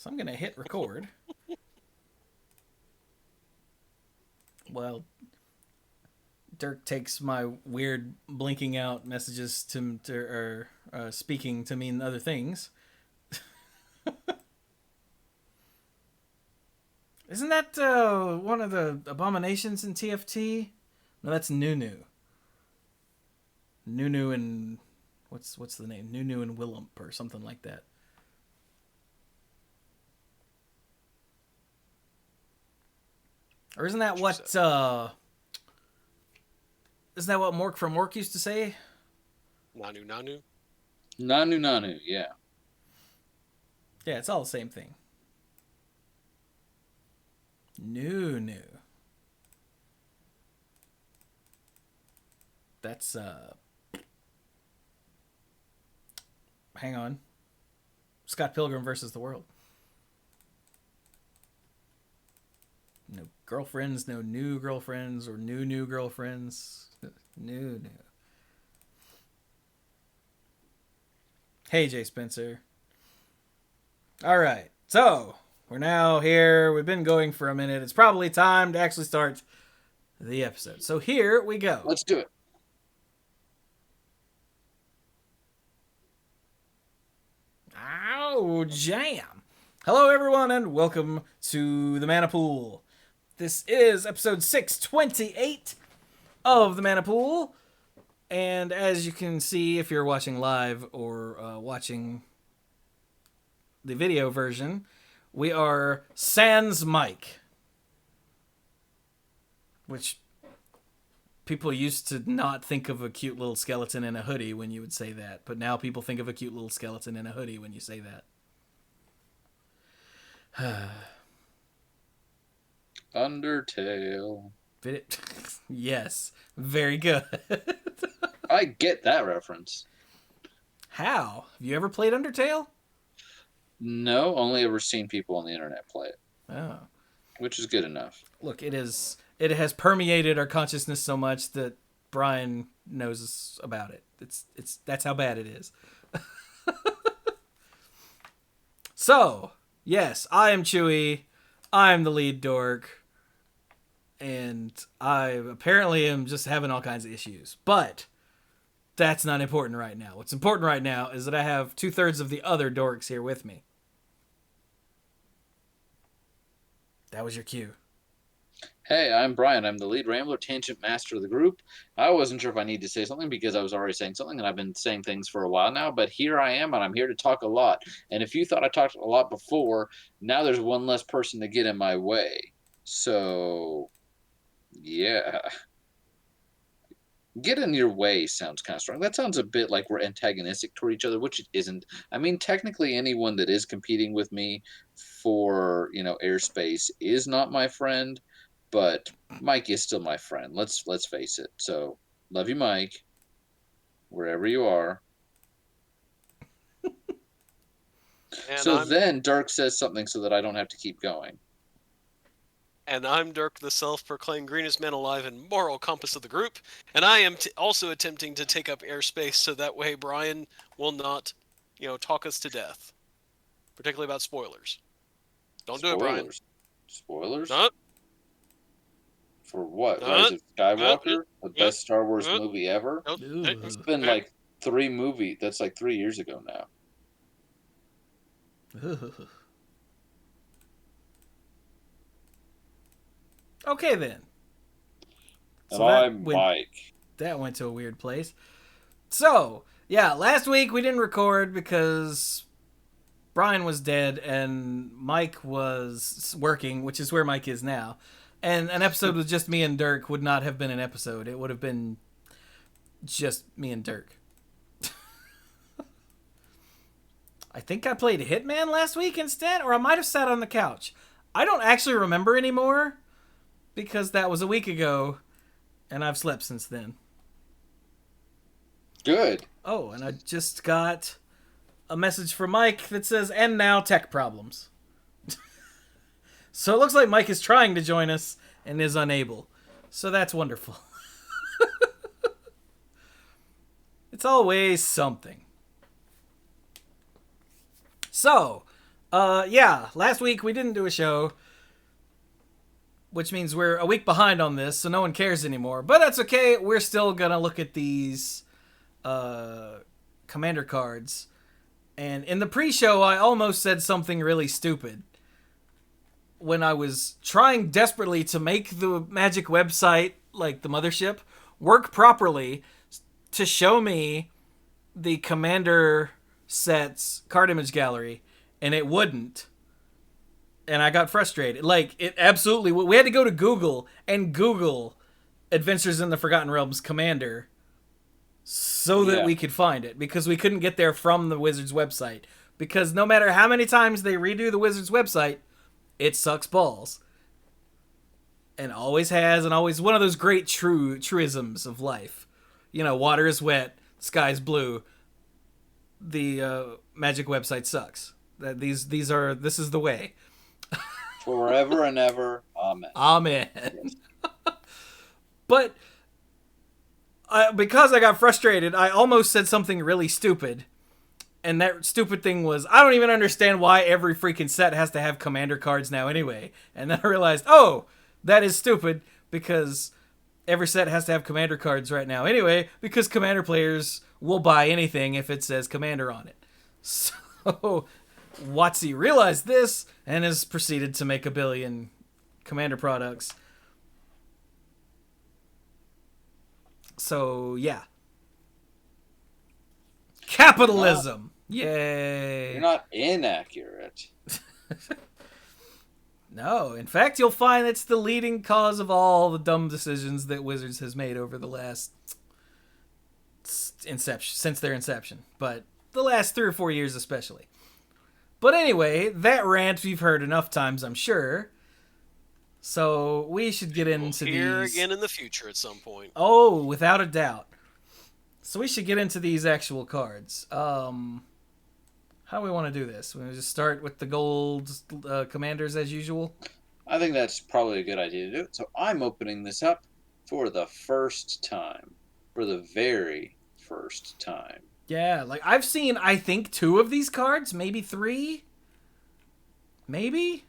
So I'm going to hit record. Well, Dirk takes my weird blinking out messages or speaking to mean other things. Isn't that one of the abominations in TFT? No, that's Nunu. Nunu and what's the name? Nunu and Willump or something like that. Or isn't that what Mork from Mork used to say? Nanu Nanu? Nanu Nanu, yeah. Yeah, it's all the same thing. Nunu. That's hang on. Scott Pilgrim versus the World. No girlfriends, no new girlfriends, or new girlfriends. New. Hey, Jay Spencer. All right, so we're now here. We've been going for a minute. It's probably time to actually start the episode. So here we go. Let's do it. Ow, jam. Hello, everyone, and welcome to the Mana Pool. This is episode 628 of the Mana Pool. And as you can see, if you're watching live or watching the video version, we are sans Mike. Which people used to not think of a cute little skeleton in a hoodie when you would say that. But now people think of a cute little skeleton in a hoodie when you say that. Undertale. Yes, very good. I get that reference. How? Have you ever played Undertale? No, only ever seen people on the internet play it. Oh. Which is good enough. Look, it has permeated our consciousness so much that Brian knows about it. That's how bad it is. So, yes, I am Chewy. I'm the lead dork. And I apparently am just having all kinds of issues. But that's not important right now. What's important right now is that I have 2/3 of the other dorks here with me. That was your cue. Hey, I'm Brian. I'm the lead rambler, tangent master of the group. I wasn't sure if I need to say something because I was already saying something, and I've been saying things for a while now, but here I am, and I'm here to talk a lot. And if you thought I talked a lot before, now there's one less person to get in my way. So, yeah. Get in your way sounds kind of strong. That sounds a bit like we're antagonistic toward each other, which it isn't. I mean, technically, anyone that is competing with me for, airspace is not my friend, but Mike is still my friend. Let's face it. So, love you, Mike, wherever you are. Then Dirk says something so that I don't have to keep going. And I'm Dirk, the self-proclaimed greenest man alive and moral compass of the group. And I am also attempting to take up airspace so that way Brian will not, talk us to death. Particularly about spoilers. Don't do it, Brian. Spoilers? No. For what? Rise of Skywalker? The best Star Wars movie ever? It's been like 3 movies. That's like 3 years ago now. Okay, then. So I'm Mike. That went to a weird place. So, yeah, last week we didn't record because Brian was dead and Mike was working, which is where Mike is now. And an episode with just me and Dirk would not have been an episode. It would have been just me and Dirk. I think I played Hitman last week instead, or I might have sat on the couch. I don't actually remember anymore because that was a week ago and I've slept since then. Good. Oh, and I just got a message from Mike that says, and now tech problems. So it looks like Mike is trying to join us and is unable. So that's wonderful. It's always something. So, Yeah, last week we didn't do a show, which means we're a week behind on this, so no one cares anymore. But that's okay. We're still gonna look at these commander cards. And in the pre-show, I almost said something really stupid when I was trying desperately to make the Magic website, like the mothership, work properly to show me the commander sets card image gallery, and it wouldn't. And I got frustrated. Like, it absolutely... We had to go to Google and Google Adventures in the Forgotten Realms Commander so that we could find it, because we couldn't get there from the Wizards website. Because no matter how many times they redo the Wizards website, it sucks balls. And always has, and always one of those great truisms of life. You know, water is wet, sky's blue. The Magic website sucks. This is the way. Forever and ever. Amen. Amen. But because I got frustrated, I almost said something really stupid. And that stupid thing was, I don't even understand why every freaking set has to have commander cards now anyway. And then I realized, oh, that is stupid, because every set has to have commander cards right now anyway, because commander players will buy anything if it says commander on it. So WotC realized this and has proceeded to make a billion commander products. So, yeah. Capitalism! Yay! You're not inaccurate. No, in fact, you'll find it's the leading cause of all the dumb decisions that Wizards has made over the last since their inception. But the last 3 or 4 years especially. But anyway, that rant we've heard enough times, I'm sure. So we should get into Here these again in the future at some point. Oh, without a doubt. So we should get into these actual cards. How do we want to do this? We just start with the gold commanders as usual? I think that's probably a good idea to do it. So I'm opening this up for the first time. For the very first time. Yeah, like I've seen, I think, 2 of these cards, maybe 3? Maybe?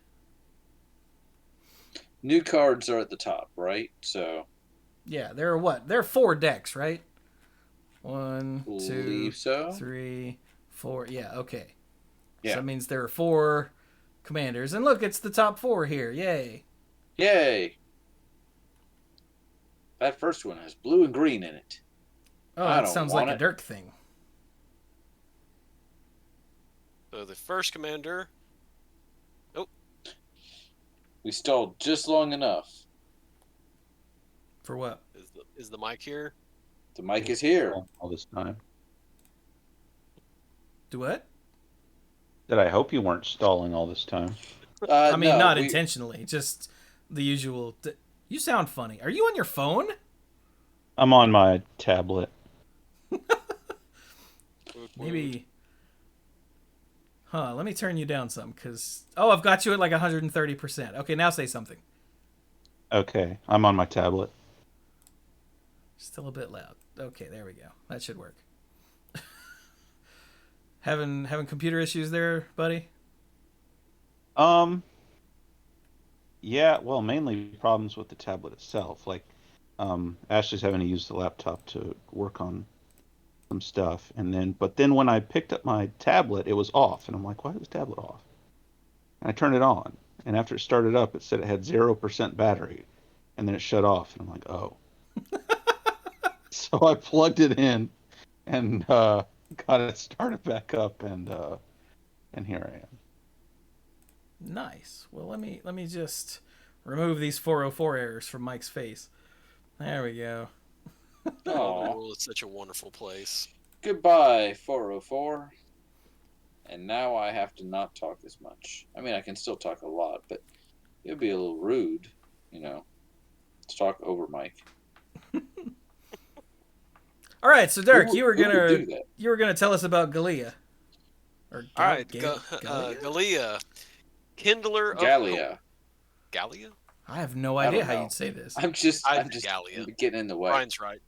New cards are at the top, right? So... Yeah, there are what? There are 4 decks, right? 1, 2, Believe so. 3, 4. Yeah, okay. Yeah. So that means there are 4 commanders. And look, it's the top 4 here. Yay. Yay! That first one has blue and green in it. Oh, that sounds like a Dirk thing. So the first commander... Oh. We stalled just long enough. For what? Is the mic here? The mic is here. All this time. Do what? Did I hope you weren't stalling all this time? I mean, not intentionally. Just the usual... You sound funny. Are you on your phone? I'm on my tablet. Maybe... Huh, let me turn you down some, because... Oh, I've got you at like 130%. Okay, now say something. Okay, I'm on my tablet. Still a bit loud. Okay, there we go. That should work. having computer issues there, buddy? Yeah, well, mainly problems with the tablet itself. Like, Ashley's having to use the laptop to work on some stuff, but then when I picked up my tablet, it was off, and I'm like, why is the tablet off? And I turned it on, and after it started up, it said it had 0% battery, and then it shut off, and I'm like, oh. So I plugged it in, and got it started back up, and here I am. Nice. Well, let me just remove these 404 errors from Mike's face. There we go. Oh, it's such a wonderful place. Goodbye, 404. And now I have to not talk as much. I mean, I can still talk a lot, but it would be a little rude, to talk over Mike. All right, so Derek, you were gonna tell us about Gallia. All right, Gallia, Kindler of Gallia. Hope. Gallia? I have no idea how you'd say this. I'm just Gallia. getting in the way. Brian's right.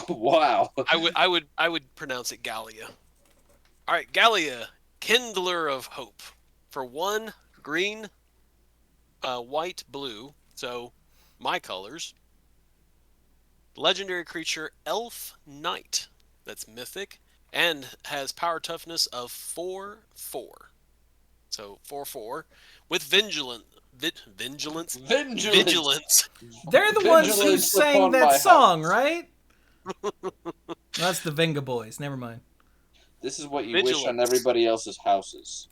Wow. I would pronounce it Gallia. All right, Gallia, Kindler of Hope. For 1 green, white, blue, so my colors, legendary creature Elf Knight. That's mythic and has power toughness of 4/4. So 4/4 with vigilance. Vigilance. They're the ones who Vigilance sang upon that my song, house. right? That's the Venga Boys. Never mind. This is what you wish on Vigilance. everybody else's houses.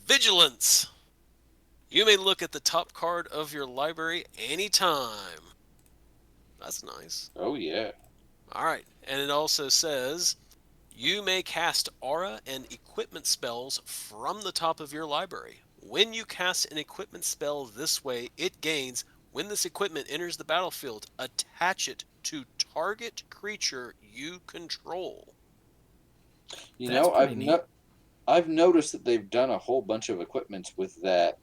Vigilance. You may look at the top card of your library anytime. That's nice. Oh, yeah. All right. And it also says you may cast aura and equipment spells from the top of your library. When you cast an equipment spell this way, it gains, when this equipment enters the battlefield, attach it to target creature you control. You That's know, pretty neat. I've noticed that they've done a whole bunch of equipments with that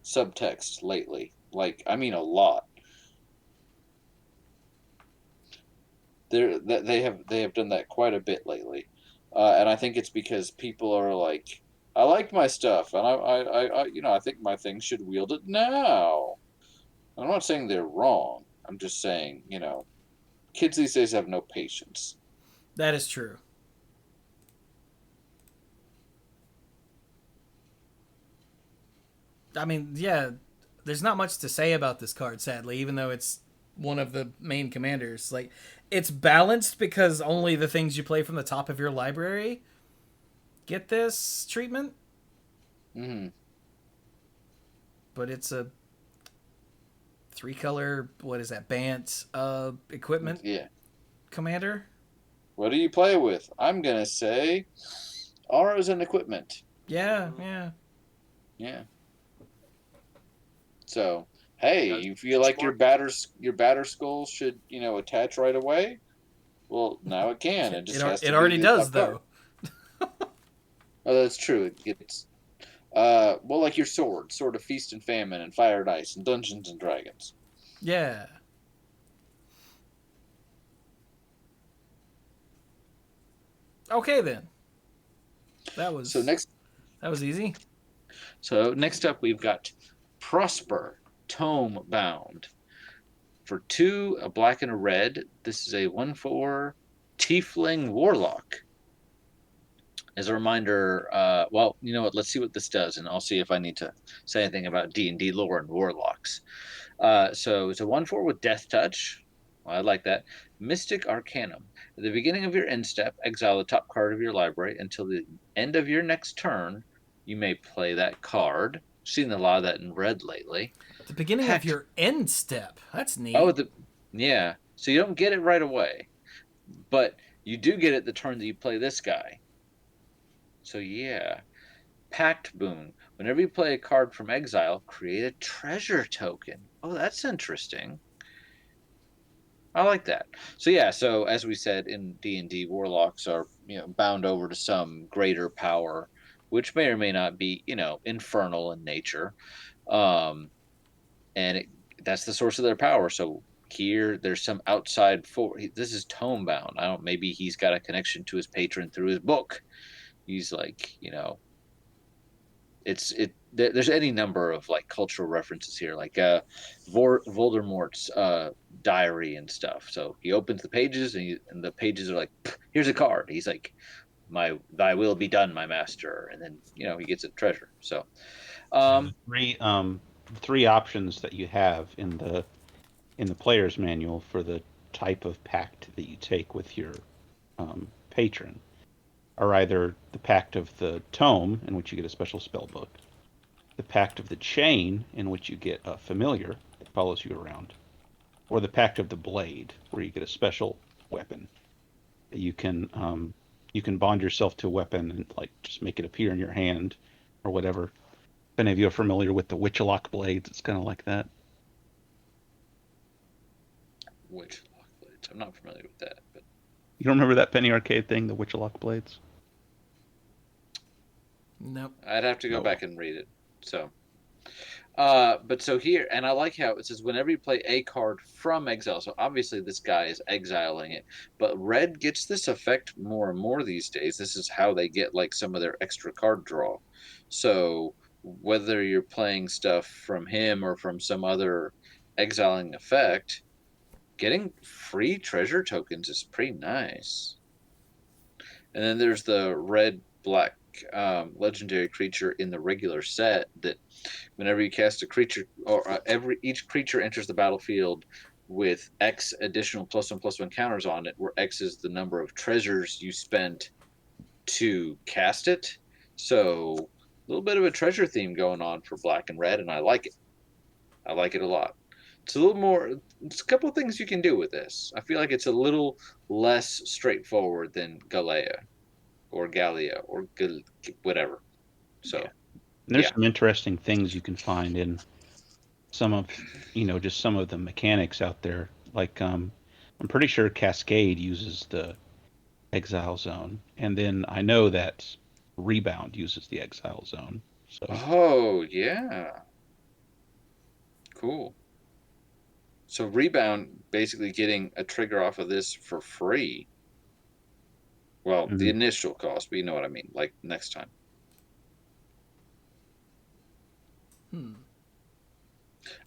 subtext lately. Like, I mean, a lot. They have done that quite a bit lately, and I think it's because people are like, I like my stuff, and I think my thing should wield it now. I'm not saying they're wrong. I'm just saying, kids these days have no patience. That is true. I mean, yeah, there's not much to say about this card, sadly, even though it's one of the main commanders. Like, it's balanced because only the things you play from the top of your library get this treatment, Hmm. but it's a 3-color, what is that, Bant equipment Yeah. commander. What do you play with? I'm gonna say auras and equipment. Yeah, yeah. Yeah. So, hey, Gotta you feel like your batter skull should, attach right away? Well, now it can. It just has It to be already the does, top card. though. Oh, that's true. It gets well, like your sword of feast and famine and fire and ice and Dungeons and Dragons. Yeah. Okay, then. That was easy. So next up, we've got Prosper, tome bound. For 2, a black and a red. This is a 1/4 Tiefling Warlock. As a reminder, well, you know what? Let's see what this does, and I'll see if I need to say anything about D&D lore and warlocks. So it's a 1/4 with Death Touch. Well, I like that. Mystic Arcanum. At the beginning of your end step, exile the top card of your library until the end of your next turn. You may play that card. Seen a lot of that in red lately. The beginning of Pact. your end step. That's Oh, neat. yeah. So you don't get it right away, but you do get it the turn that you play this guy. So yeah. Pact Boon. Whenever you play a card from exile, create a treasure token. Oh, that's interesting. I like that. So yeah, so as we said in D&D, warlocks are, bound over to some greater power, which may or may not be, infernal in nature. Um and that's the source of their power. So here there's some outside this is tome bound. I don't maybe he's got a connection to his patron through his book. He's like, there's any number of like cultural references here, like Voldemort's diary and stuff. So he opens the pages and the pages are like, here's a card. He's like, thy will be done, my master, and then he gets a treasure. So Three options that you have in the player's manual for the type of pact that you take with your patron are either the Pact of the Tome, in which you get a special spell book, the Pact of the Chain, in which you get a familiar that follows you around, or the Pact of the Blade, where you get a special weapon that you can bond yourself to a weapon and like just make it appear in your hand or whatever. If any of you are familiar with the Witchlock blades, it's kind of like that. Witchlock blades. I'm not familiar with that, but You don't remember that Penny Arcade thing, the Witchlock blades? Nope. I'd have to go Nope. back and read it. So But so here, and I like how it says whenever you play a card from exile. So obviously this guy is exiling it, but red gets this effect more and more these days. This is how they get like some of their extra card draw. So whether you're playing stuff from him or from some other exiling effect, getting free treasure tokens is pretty nice. And then there's the red black legendary creature in the regular set that whenever you cast a creature or each creature enters the battlefield with X additional +1/+1 counters on it, where X is the number of treasures you spent to cast it. So a little bit of a treasure theme going on for black and red, and I like it. I like it a lot. It's a little more. It's a couple of things you can do with this. I feel like it's a little less straightforward than Galea or Gallia or whatever. So, Yeah. And there's yeah. some interesting things you can find in some of, just some of the mechanics out there. Like, I'm pretty sure Cascade uses the Exile Zone, and then I know that Rebound uses the Exile Zone. So, Oh, yeah. Cool. So Rebound basically getting a trigger off of this for free. Well, the initial cost, but you know what I mean. Like next time.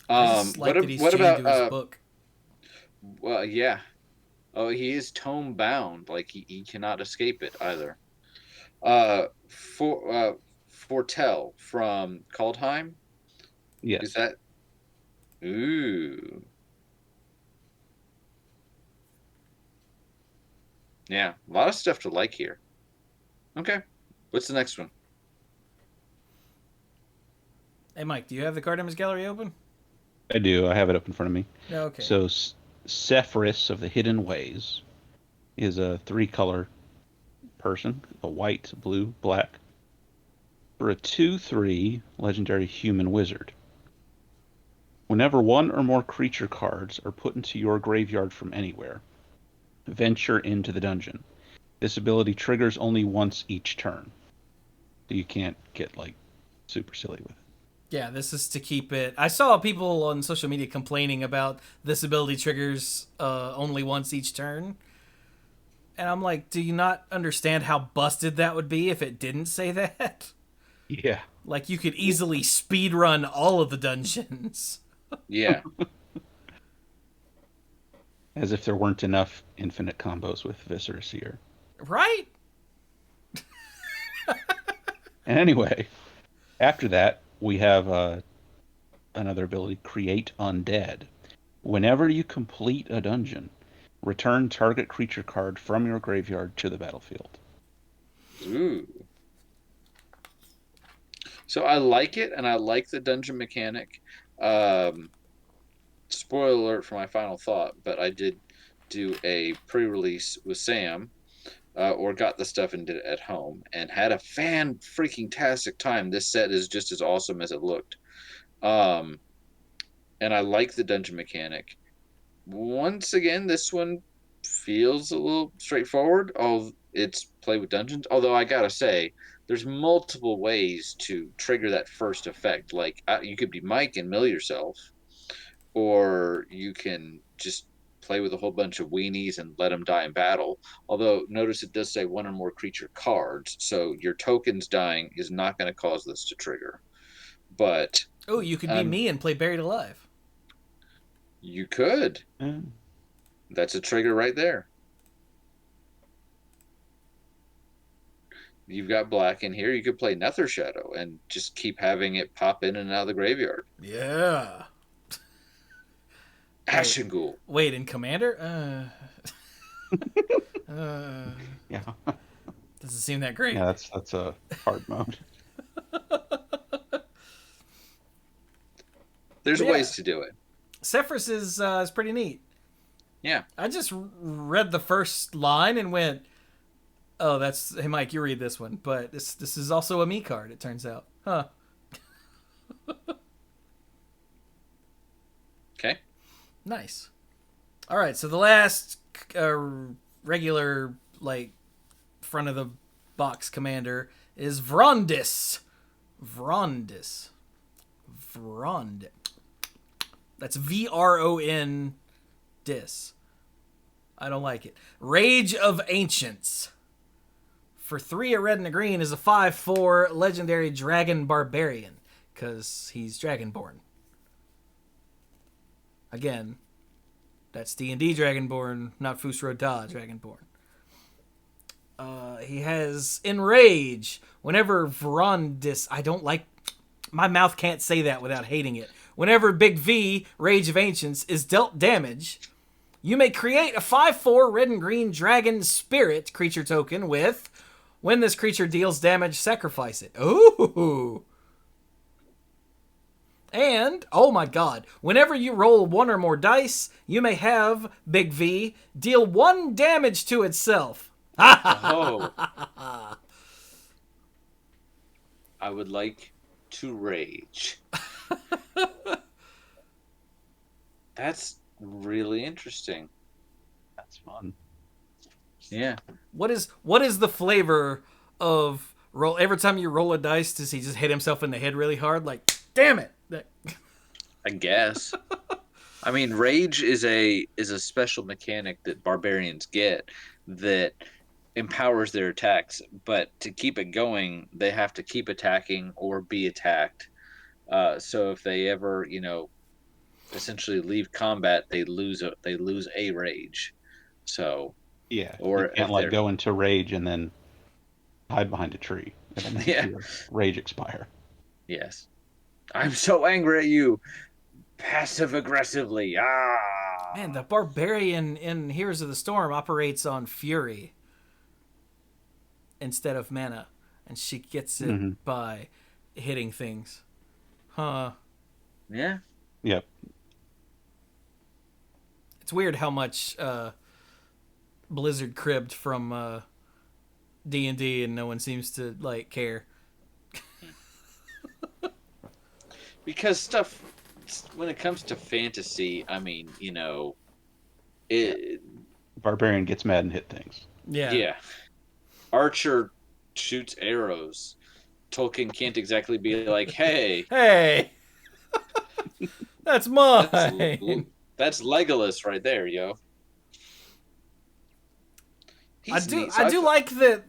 I just like that he's What chained to his about book. well, yeah. Oh, he is tome bound. Like he cannot escape it either. Foretell from Kaldheim. yes. Is that? Ooh. Yeah, a lot of stuff to like here. Okay, what's the next one? Hey, Mike, do you have the card image gallery open? I do. I have it up in front of me. Okay. So, Sephiris of the Hidden Ways is a 3-color person, a white, blue, black, for a 2/3 legendary human wizard. Whenever one or more creature cards are put into your graveyard from anywhere, venture into the dungeon. This ability triggers only once each turn. So you can't get like super silly with it. Yeah, this is to keep it. I saw people on social media complaining about this ability triggers only once each turn. And I'm like, do you not understand how busted that would be if it didn't say that? Yeah. Like, you could easily speed run all of the dungeons. Yeah. As if there weren't enough infinite combos with Viscera Seer. Right? And anyway, after that, we have another ability, Create Undead. Whenever you complete a dungeon, return target creature card from your graveyard to the battlefield. Ooh. So I like it, and I like the dungeon mechanic. Spoiler alert for my final thought, but I did do a pre-release with Sam, or got the stuff and did it at home, and had a fan freaking tastic time. This set is just as awesome as it looked. Um, and I like the dungeon mechanic. Once again, this one feels a little straightforward. It's play with dungeons. Although I gotta say, there's multiple ways to trigger that first effect. Like you could be Mike and mill yourself, or you can just play with a whole bunch of weenies and let them die in battle. Although notice it does say one or more creature cards, so your tokens dying is not going to cause this to trigger. But Oh, you could be me and play Buried Alive. You could. That's a trigger right there. You've got black in here. You could play Nether Shadow and just keep having it pop in and out of the graveyard. Yeah. Ashen Ghoul. Wait, in Commander? Yeah. Doesn't seem that great. Yeah, that's a hard mode. There's ways to do it. Sephiris is pretty neat. Yeah. I just read the first line and went, "Oh, that's hey Mike, you read this one." But this is also a me card. It turns out, huh? Okay. Nice. All right, so the last regular front of the box commander is Vrondis. Vrond. That's Vron dis. I don't like it. Rage of Ancients. For 3, a red and a green, is a 5/4 legendary dragon barbarian. Because he's Dragonborn. Again, that's D&D Dragonborn, not Fusro Da Dragonborn. He has Enrage. Whenever Vrondis... I don't like... My mouth can't say that without hating it. Whenever Big V, Rage of Ancients, is dealt damage, you may create a 5/4 red and green dragon spirit creature token with... When this creature deals damage, sacrifice it. Ooh! And, oh my god, whenever you roll 1 or more dice, you may have Big V deal 1 damage to itself. Oh. I would like to rage. That's really interesting. That's fun. Yeah. What is the flavor of roll? Every time you roll a dice, does he just hit himself in the head really hard? Like, damn it! I guess. I mean, rage is a special mechanic that barbarians get that empowers their attacks, but to keep it going, they have to keep attacking or be attacked. So if they ever, essentially leave combat, they lose a rage. So Yeah, or you can't if they're- go into rage and then hide behind a tree. It'll make your rage expire. Yes. I'm so angry at you. Passive aggressively. Ah. Man, the barbarian in Heroes of the Storm operates on fury instead of mana, and she gets it by hitting things. Huh. Yeah. Yep. It's weird how much Blizzard cribbed from D&D and no one seems to care. Because stuff, when it comes to fantasy, I mean, Barbarian gets mad and hit things. Yeah. Archer shoots arrows. Tolkien can't exactly be like, hey. Hey! That's mine! That's Legolas right there, yo. I do like that,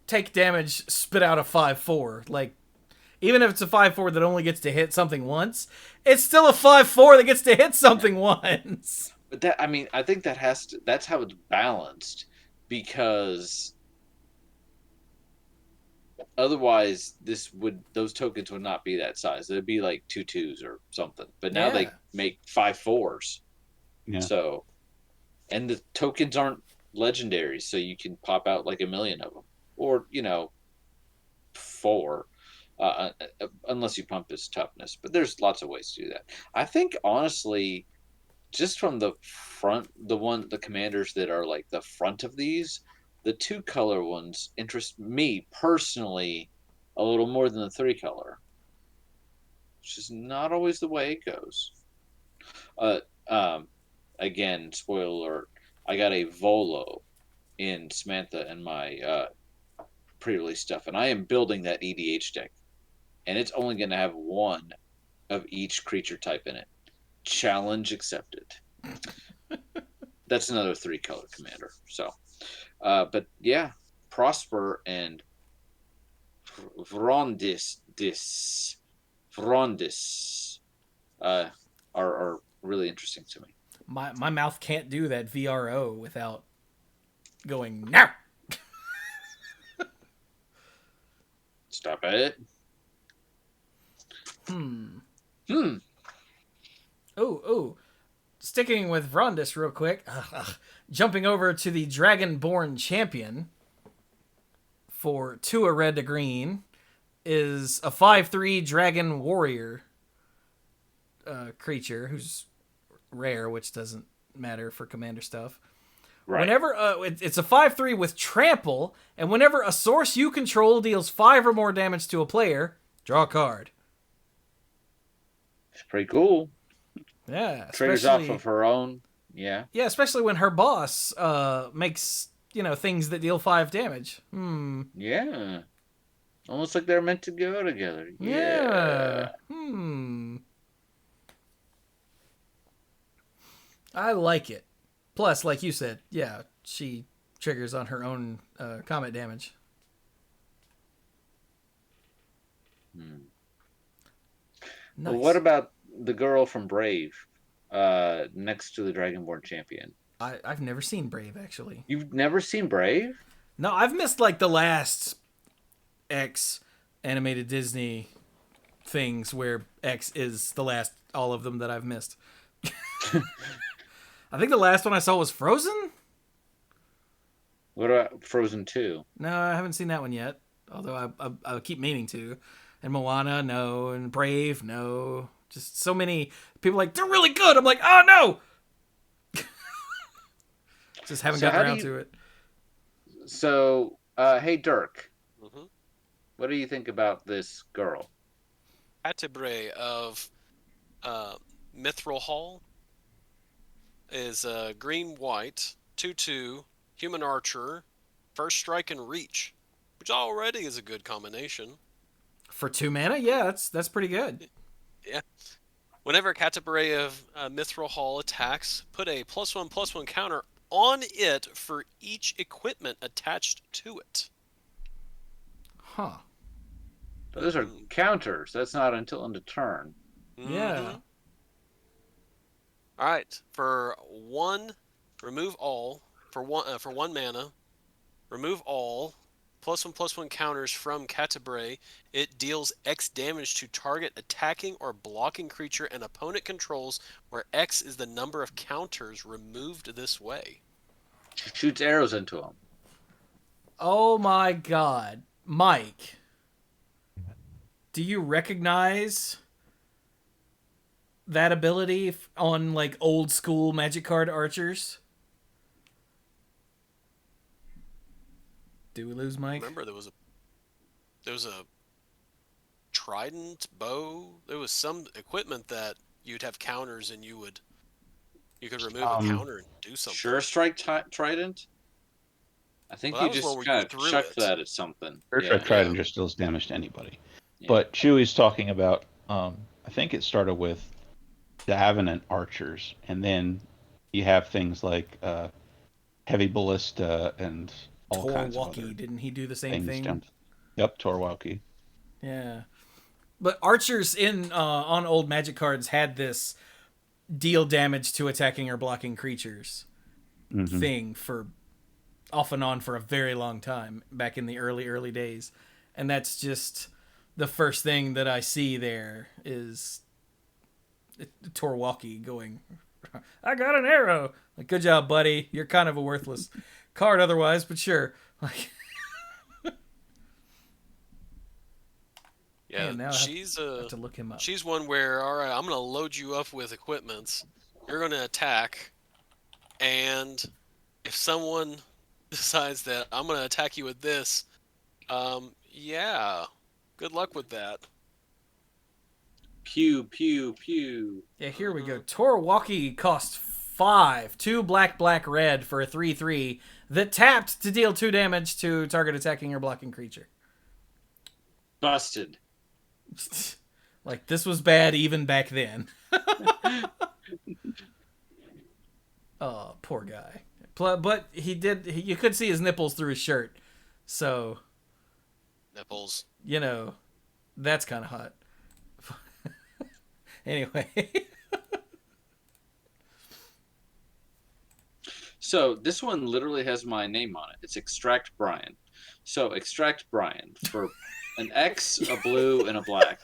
take damage, spit out a 5/4. Like, even if it's a 5/4 that only gets to hit something once, it's still a 5/4 that gets to hit something once. But I think that's how it's balanced, because otherwise those tokens would not be that size. They'd be like 2 2s or something. But now they make 5 4s. Yeah. So, and the tokens aren't legendaries, so you can pop out like 1,000,000 of them, or 4, unless you pump his toughness. But there's lots of ways to do that. I think honestly, just from the front, the commanders that are like the front of these, the 2 color ones interest me personally a little more than the 3 color, which is not always the way it goes. Again, spoiler alert, I got a Volo in Samantha and my pre-release stuff, and I am building that EDH deck, and it's only going to have 1 of each creature type in it. Challenge accepted. That's another 3 color commander. So, but yeah, Prosper and Vrondis are really interesting to me. My mouth can't do that VRO without going, no! Stop it. Oh. Sticking with Vrondis real quick. Jumping over to the Dragonborn champion for 2 a red to green is a 5/3 dragon warrior creature who's rare, which doesn't matter for commander stuff. Right. Whenever it's a 5/3 with trample, and whenever a source you control deals 5 or more damage to a player, draw a card. It's pretty cool. Yeah, Triggers off of her own. Yeah. Yeah, especially when her boss makes things that deal 5 damage. Yeah. Almost like they're meant to go together. Yeah. I like it. Plus, like you said, yeah, she triggers on her own combat damage. Hmm. Nice. Well, what about the girl from Brave, next to the Dragonborn champion? I've never seen Brave, actually. You've never seen Brave? No, I've missed like the last X animated Disney things where X is the last, all of them that I've missed. I think the last one I saw was Frozen? What about Frozen 2? No, I haven't seen that one yet. Although I keep meaning to. And Moana, no. And Brave, no. Just so many people like, they're really good. I'm like, oh no! Just haven't gotten around to it. So, hey Dirk, Mm-hmm. what do you think about this girl? Atibre of Mithril Hall is green-white, 2/2, human archer, first strike and reach, which already is a good combination. For 2 mana? Yeah, that's pretty good. Yeah. Whenever Catabre of Mithril Hall attacks, put a +1/+1 counter on it for each equipment attached to it. Huh. Those are counters. That's not until end of turn. Yeah. All right. For one, remove all. For one mana, remove all. +1/+1 counters from Catabre. It deals X damage to target attacking or blocking creature an opponent controls, where X is the number of counters removed this way. Shoots arrows into them. Oh my god. Mike, do you recognize that ability on like old school Magic card archers? Do we lose Mike? Remember, there was a trident bow. There was some equipment that you'd have counters, and you could remove a counter and do something. Sure strike trident? I think Well, you that was one just where kind you of threw chucked it. that at something. Sure, Yeah. Trident just deals damage to anybody. Yeah. But Chewy's talking about, I think it started with Davenant archers, and then you have things like heavy ballista and all kinds of other Didn't he do the same things. thing? Yep, Torwalkie. Yeah. But archers in on old Magic cards had this deal damage to attacking or blocking creatures thing for off and on for a very long time back in the early days. And that's just the first thing that I see there is Torwalkie going, I got an arrow. Like, good job, buddy. You're kind of a worthless card otherwise, but sure. Like, Yeah, man, now she's I have to look him up. She's one where, all right, I'm gonna load you up with equipments. You're gonna attack, and if someone decides that I'm gonna attack you with this, yeah, good luck with that. Pew, pew, pew. Yeah, here we go. Torwalkie costs 5, 2 black, red for a 3/3 that tapped to deal 2 damage to target attacking or blocking creature. Busted. Like, this was bad even back then. Oh, poor guy. But you could see his nipples through his shirt. So, Nipples. you know, that's kind of hot. Anyway. So this one literally has my name on it. It's Extract Brian. So Extract Brian for an X, a blue, and a black.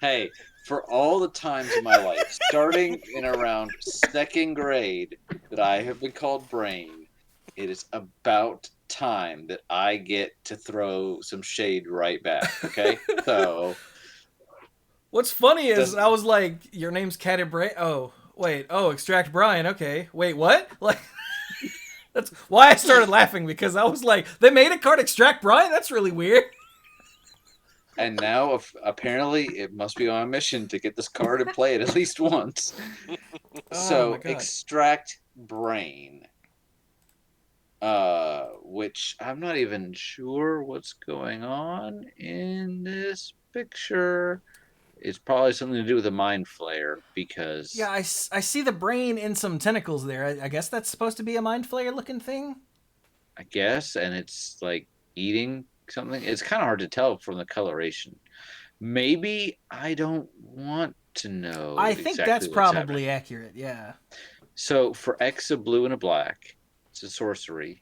Hey, for all the times in my life, starting in around 2nd grade, that I have been called Brain, it is about time that I get to throw some shade right back. Okay, so What's funny is I was like, your name's Catabre. Oh, wait. Oh, Extract Brian. Okay. Wait, what? Like, that's why I started laughing, because I was like, they made a card Extract Brian? That's really weird. and now apparently it must be on a mission to get this card and play it at least once. Oh So my God. Extract Brain. which I'm not even sure what's going on in this picture. It's probably something to do with a mind flare Yeah, because I see the brain in some tentacles there. I guess that's supposed to be a mind flayer looking thing. I guess, and it's like eating something. It's kind of hard to tell from the coloration. Maybe I don't want to know I think that's exactly what's happening. probably accurate. Yeah. So for X, a blue and a black, it's a sorcery.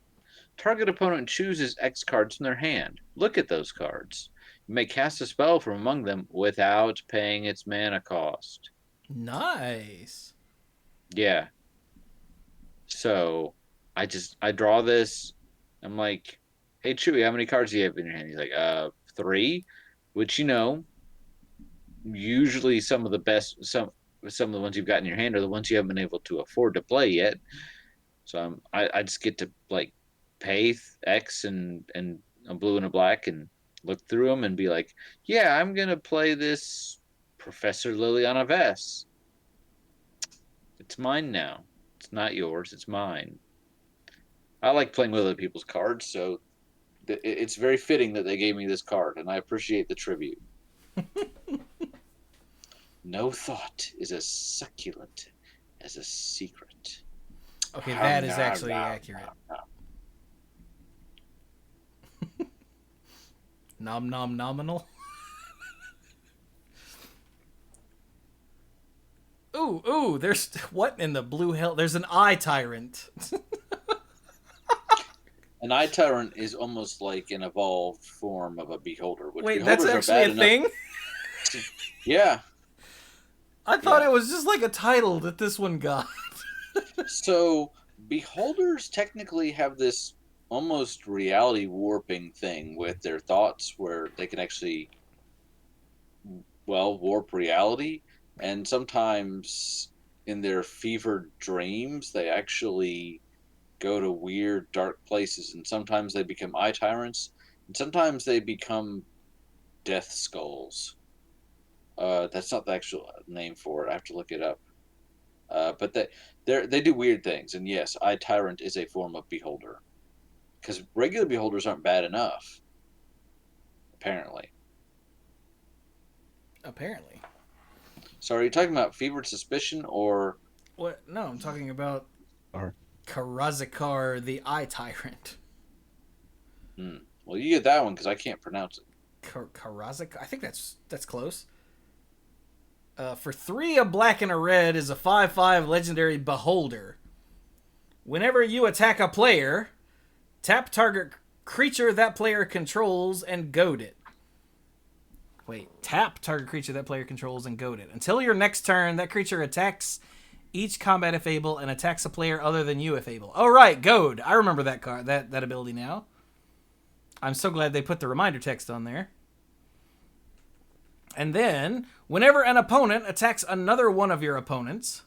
Target opponent chooses X cards from their hand. Look at those cards. You may cast a spell from among them without paying its mana cost. Nice. Yeah. So I draw this. I'm like, hey Chewy, how many cards do you have in your hand? He's like, 3. Which usually some of the best some of the ones you've got in your hand are the ones you haven't been able to afford to play yet. So I just get to like pay X and a blue and a black and look through them and be like, yeah, I'm gonna play this Professor Liliana Vess. It's mine now. It's not yours. It's mine. I like playing with other people's cards, so it's very fitting that they gave me this card, and I appreciate the tribute. No thought is as succulent as a secret. Okay, that is actually accurate. Nom nom nominal. Ooh, there's what in the blue hell? There's an eye tyrant. An eye tyrant is almost like an evolved form of a beholder. Which Wait, that's beholders actually are bad a thing? Yeah. I thought it was just like a title that this one got. So beholders technically have this almost reality warping thing with their thoughts where they can actually warp reality, and sometimes in their fevered dreams they actually go to weird dark places, and sometimes they become eye tyrants and sometimes they become death skulls. That's not the actual name for it. I have to look it up. But they do weird things, and yes, eye tyrant is a form of beholder because regular beholders aren't bad enough, apparently. Apparently. So are you talking about fevered suspicion or What? No, I'm talking about Or Karazakar the Eye Tyrant. Well, you get that one because I can't pronounce it. Karazakar? I think that's close. For 3, a black and a red is a 5/5 legendary beholder. Whenever you attack a player, tap target creature that player controls and goad it. Wait, tap target creature that player controls and goad it. Until your next turn, that creature attacks each combat if able and attacks a player other than you if able. Oh right, goad. I remember that card, that ability now. I'm so glad they put the reminder text on there. And then, whenever an opponent attacks another one of your opponents,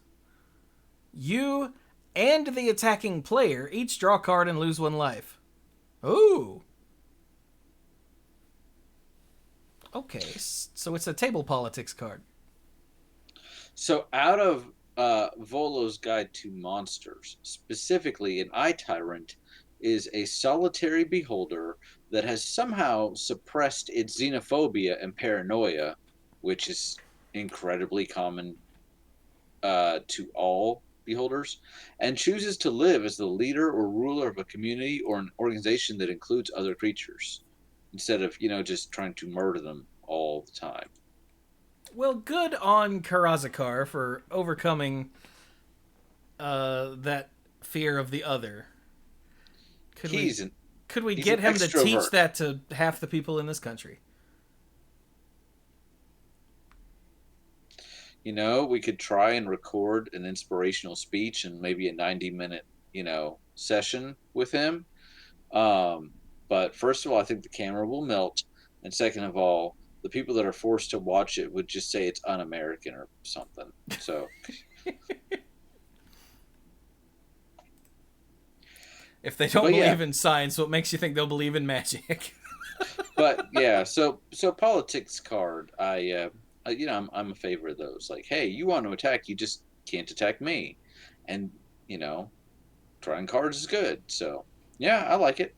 you and the attacking player each draw a card and lose 1 life. Ooh. Okay, so it's a table politics card. So out of Volo's Guide to Monsters, specifically an eye tyrant is a solitary beholder that has somehow suppressed its xenophobia and paranoia, which is incredibly common to all beholders, and chooses to live as the leader or ruler of a community or an organization that includes other creatures, instead of, just trying to murder them all the time. Well, good on Karazakar for overcoming that fear of the other. Could we get him to teach that to half the people in this country? We could try and record an inspirational speech and maybe a 90-minute, session with him. But first of all, I think the camera will melt. And second of all, the people that are forced to watch it would just say it's un-American or something. So... If they don't believe in science, what makes you think they'll believe in magic? But yeah, so politics card, I'm a favor of those. Like, hey, you want to attack, you just can't attack me, and drawing cards is good. So Yeah, I like it.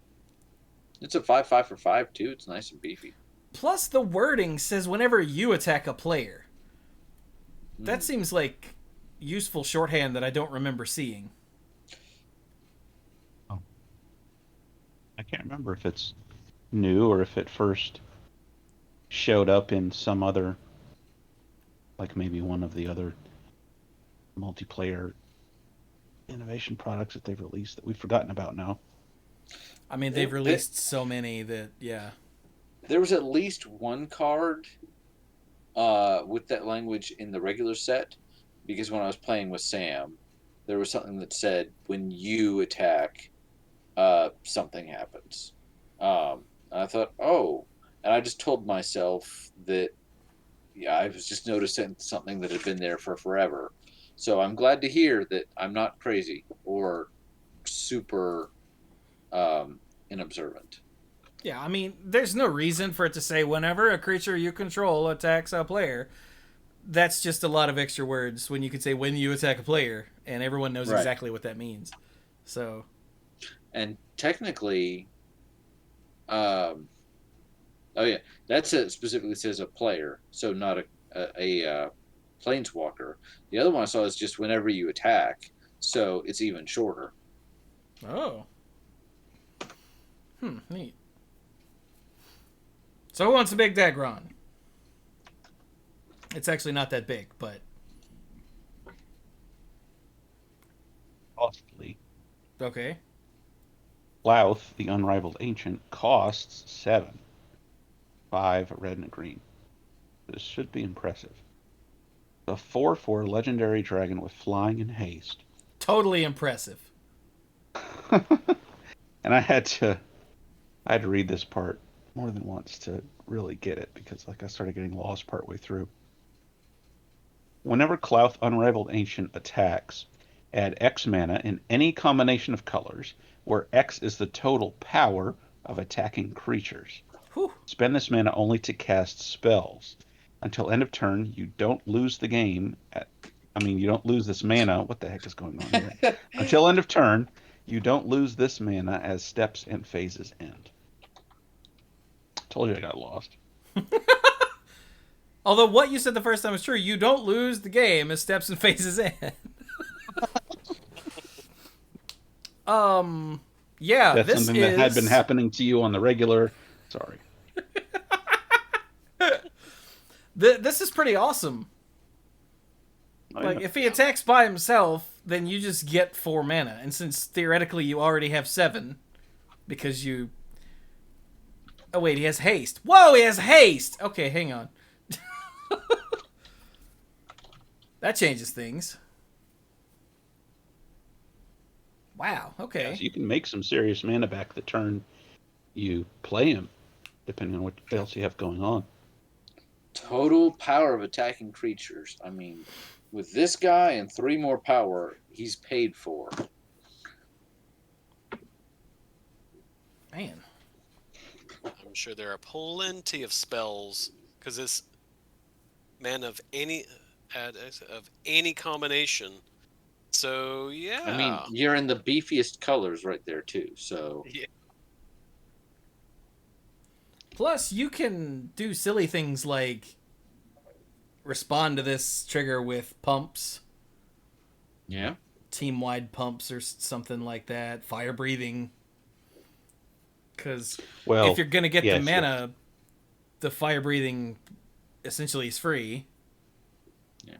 It's a 5/5 for 5 too. It's nice and beefy. Plus, the wording says whenever you attack a player. That Mm. seems like useful shorthand that I don't remember seeing. Oh. I can't remember if it's new or if it first showed up in some other, like maybe one of the other multiplayer innovation products that they've released that we've forgotten about now. I mean, they've released so many that, yeah. There was at least one card with that language in the regular set, because when I was playing with Sam, there was something that said when you attack, something happens. And I thought, oh, and I just told myself that, yeah, I was just noticing something that had been there for forever. So I'm glad to hear that I'm not crazy or super inobservant. Yeah, I mean, there's no reason for it to say whenever a creature you control attacks a player. That's just a lot of extra words when you could say when you attack a player, and everyone knows Right. exactly what that means. So, And technically, um, oh yeah, that's it. Specifically says a player, so not a planeswalker. The other one I saw is just whenever you attack, so it's even shorter. oh. Neat. So who wants a big Dagron? It's actually not that big, but Costly. okay. Louth, the Unrivaled Ancient, costs 7. 5 red and a green. This should be impressive. A 4/4 legendary dragon with flying and haste. Totally impressive. And I had to read this part more than once to really get it because like I started getting lost partway through. Whenever Clouth Unrivaled Ancient attacks, add X mana in any combination of colors, where X is the total power of attacking creatures. Whew. Spend this mana only to cast spells. Until end of turn, you don't lose the game. You don't lose this mana. What the heck is going on here? Until end of turn, you don't lose this mana as steps and phases end. Told you I got lost. Although what you said the first time is true, you don't lose the game as steps and phases end. Yeah, That's this something that had been happening to you on the regular. Sorry. This is pretty awesome. Like, if he attacks by himself, then you just get 4 mana. And since theoretically you already have 7, because you... Oh, wait, he has haste. Whoa, he has haste! Okay, hang on. That changes things. Wow, okay. Yeah, so you can make some serious mana back the turn you play him, depending on what else you have going on. Total power of attacking creatures. I mean, with this guy and 3 more power, he's paid for. Man. I'm sure there are plenty of spells because this man of any combination. So yeah. I mean, you're in the beefiest colors right there too. So Yeah. Plus, you can do silly things like respond to this trigger with pumps. yeah. Team-wide pumps or something like that. Fire breathing. Because Well, if you're going to get yes, the mana, the fire breathing essentially is free. Yeah.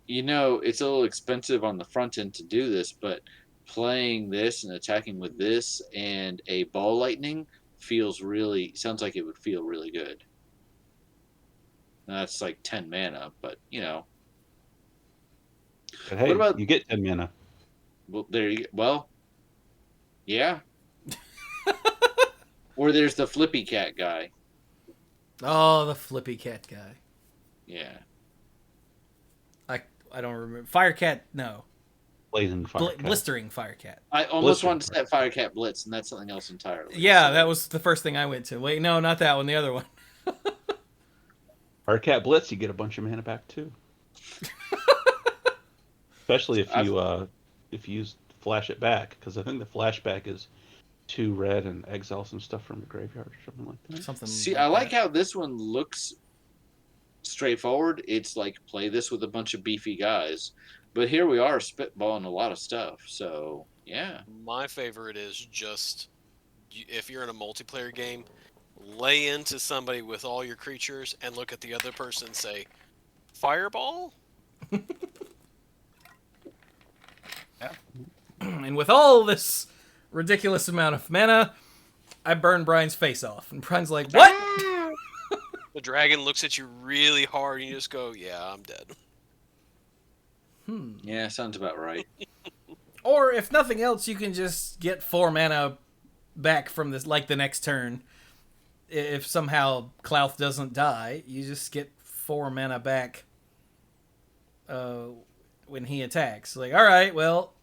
You know, it's a little expensive on the front end to do this, but playing this and attacking with this and a ball lightning sounds like it would feel really good. Now, that's like 10 mana, but you know. But hey, What about- you get 10 mana. Well, there you go. Well, yeah. Or there's the flippy cat guy. Oh, the flippy cat guy. Yeah. I don't remember. Firecat, no. Blazing Fire. Blistering Firecat. I almost Blizzard. wanted to say Firecat Blitz, and that's something else entirely. Yeah, So- that was the first thing I went to. Wait, no, not that one. The other one. Firecat Blitz, you get a bunch of mana back too. Especially if you use flash it back, because I think the flashback is 2 red and exile some stuff from the graveyard or something like that. Something. See, like I like that. how this one looks straightforward. It's like play this with a bunch of beefy guys, but here we are spitballing a lot of stuff. So yeah, My favorite is just if you're in a multiplayer game, lay into somebody with all your creatures and look at the other person and say, "Fireball." And with all this ridiculous amount of mana, I burn Brian's face off, and Brian's like, "What?" The dragon looks at you really hard, and you just go, "Yeah, I'm dead." yeah, sounds about right. Or if nothing else, you can just get 4 mana back from this, like the next turn. If somehow Klauth doesn't die, you just get 4 mana back when he attacks. Like, all right, well,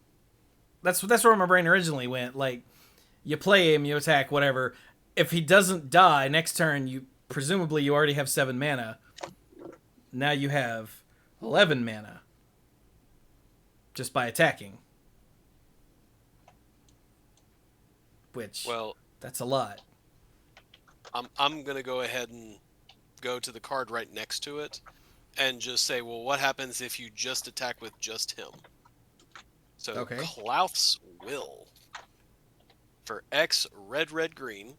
that's where my brain originally went. Like, you play him, you attack, whatever. If he doesn't die next turn, you presumably you already have 7 mana. Now you have 11 mana just by attacking. Which, Well, that's a lot. I'm gonna go ahead and go to the card right next to it, and just say, well, what happens if you just attack with just him? So Okay. Klauth's Will. For X red red green,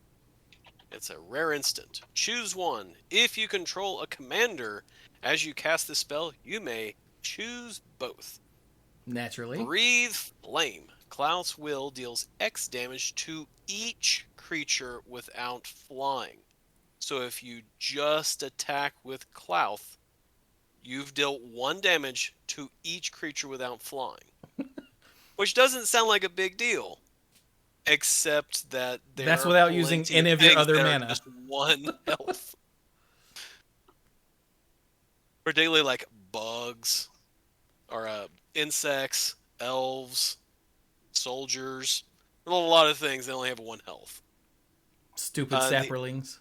it's a rare instant. Choose one. If you control a commander as you cast the spell, you may choose both. Naturally. Breathe Flame. Klauth's Will deals X damage to each creature without flying. So if you just attack with Klauth, you've dealt 1 damage to each creature without flying. Which doesn't sound like a big deal. Except that That's without using any of your other mana. Just 1 health. Particularly like bugs, or insects, elves, soldiers. A lot of things that only have 1 health. Stupid sapperlings.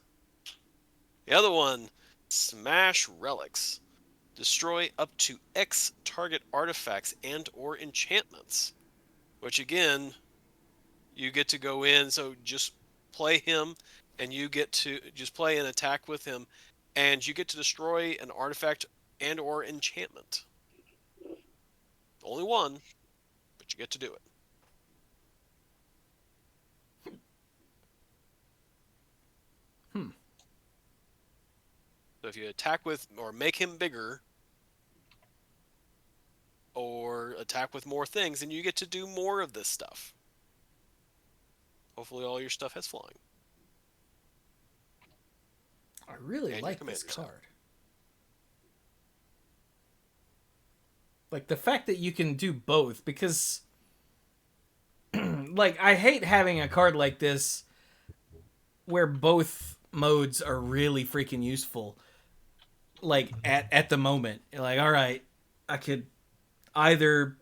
The other one, Smash Relics. Destroy up to X target artifacts and or enchantments. Which again, you get to go in, so just play him, and you get to just play an attack with him, and you get to destroy an artifact and or enchantment. Only 1, but you get to do it. So if you attack with, or make him bigger, or attack with more things, then you get to do more of this stuff. Hopefully all your stuff has flying. I really And like your this commanders. card. Like, the fact that you can do both, because like, I hate having a card like this where both modes are really freaking useful. Like, at the moment. You're like, all right, I could either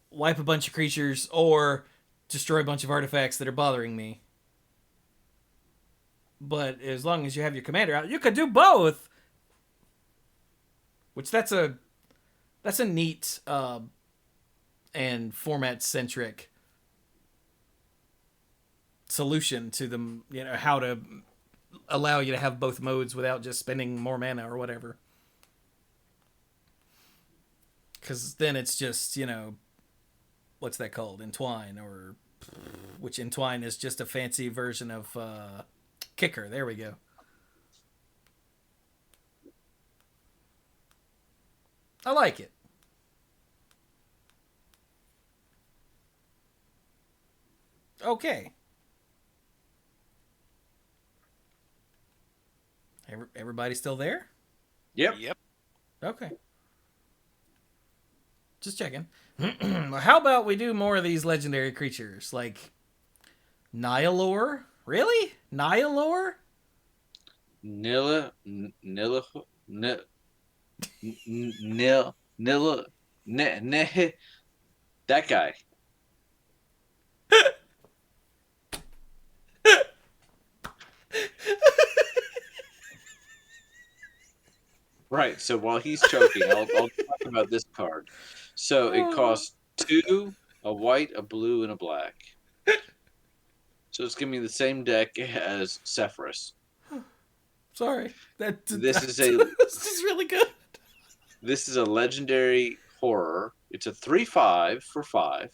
wipe a bunch of creatures or destroy a bunch of artifacts that are bothering me. But as long as you have your commander out, you could do both. Which that's a neat and format centric solution to them, you know, how to allow you to have both modes without just spending more mana or whatever. Because then it's just, you know, what's that called? Entwine, or which Entwine is just a fancy version of Kicker. There we go. I like it. Okay. Everybody still there? Yep. Yep. Okay. Just checking. How about we do more of these legendary creatures? Like Nihilore? Really? Nihilore? Nilla, that guy. Right. So while he's choking, I'll talk about this card. So it costs 2 a white, a blue, and a black. So it's giving me the same deck as Sephiroth. Sorry. This is a This is really good. this is a legendary horror. It's a 3/5 for 5.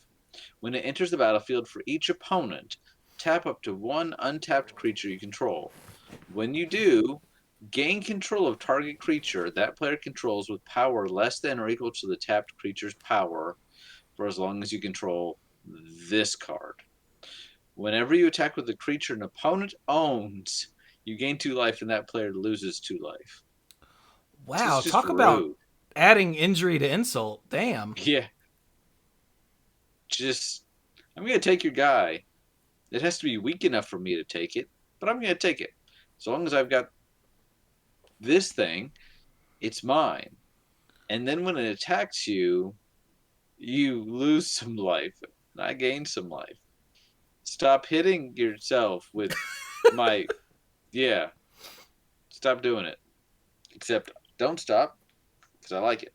When it enters the battlefield for each opponent, tap up to one untapped creature you control. When you do, gain control of target creature that player controls with power less than or equal to the tapped creature's power for as long as you control this card. Whenever you attack with a creature an opponent owns, you gain 2 life and that player loses 2 life. Wow, It's just talk about rude. adding injury to insult. Damn. Yeah. Just, I'm going to take your guy. It has to be weak enough for me to take it, but I'm going to take it. As long as I've got this thing, it's mine. And then when it attacks you, you lose some life. And I gain some life. Stop hitting yourself with my. Yeah. Stop doing it. Except, don't stop, because I like it.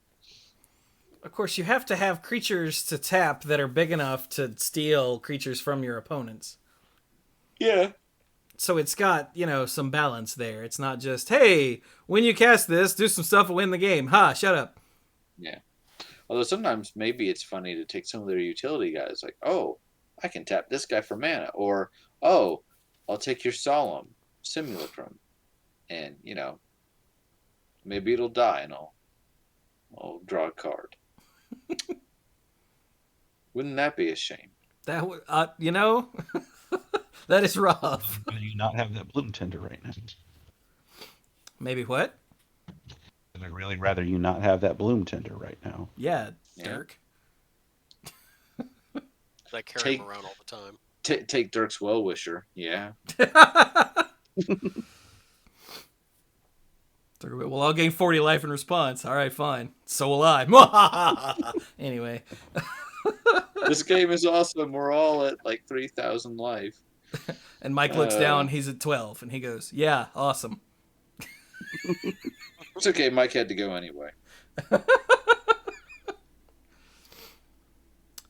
Of course, you have to have creatures to tap that are big enough to steal creatures from your opponents. Yeah. So it's got, some balance there. It's not just, hey, when you cast this, do some stuff and win the game. Ha, shut up. Yeah. Although sometimes maybe it's funny to take some of their utility guys, like, oh, I can tap this guy for mana, or oh, I'll take your Solemn Simulacrum, and maybe it'll die, and I'll draw a card. Wouldn't that be a shame? That that is rough. Why do you not have that bloom tender right now? Maybe what? I'd really rather you not have that bloom tender right now. Yeah, Yeah. Dirk. I carry him around all the time. Take Dirk's Well-Wisher. Yeah. Well, I'll gain 40 life in response. All right, fine. So will I. Anyway. This game is awesome. We're all at like 3,000 life. And Mike looks down. He's at 12. And he goes, yeah, awesome. It's okay. Mike had to go anyway.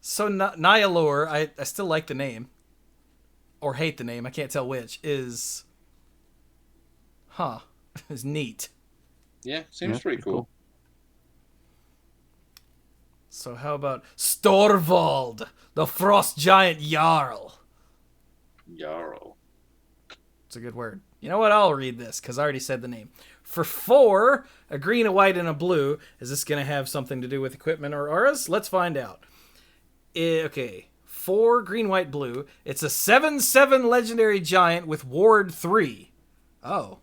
So Nyalor, I still like the name. Or hate the name. I can't tell which. Is neat. Yeah, seems pretty cool. So how about Storvald, the Frost Giant Jarl? Jarl. It's a good word. You know what? I'll read this because I already said the name. For 4, a green, a white, and a blue. Is this going to have something to do with equipment or auras? Let's find out. Okay. 4, green, white, blue. It's a 7/7 legendary giant with ward 3. Oh.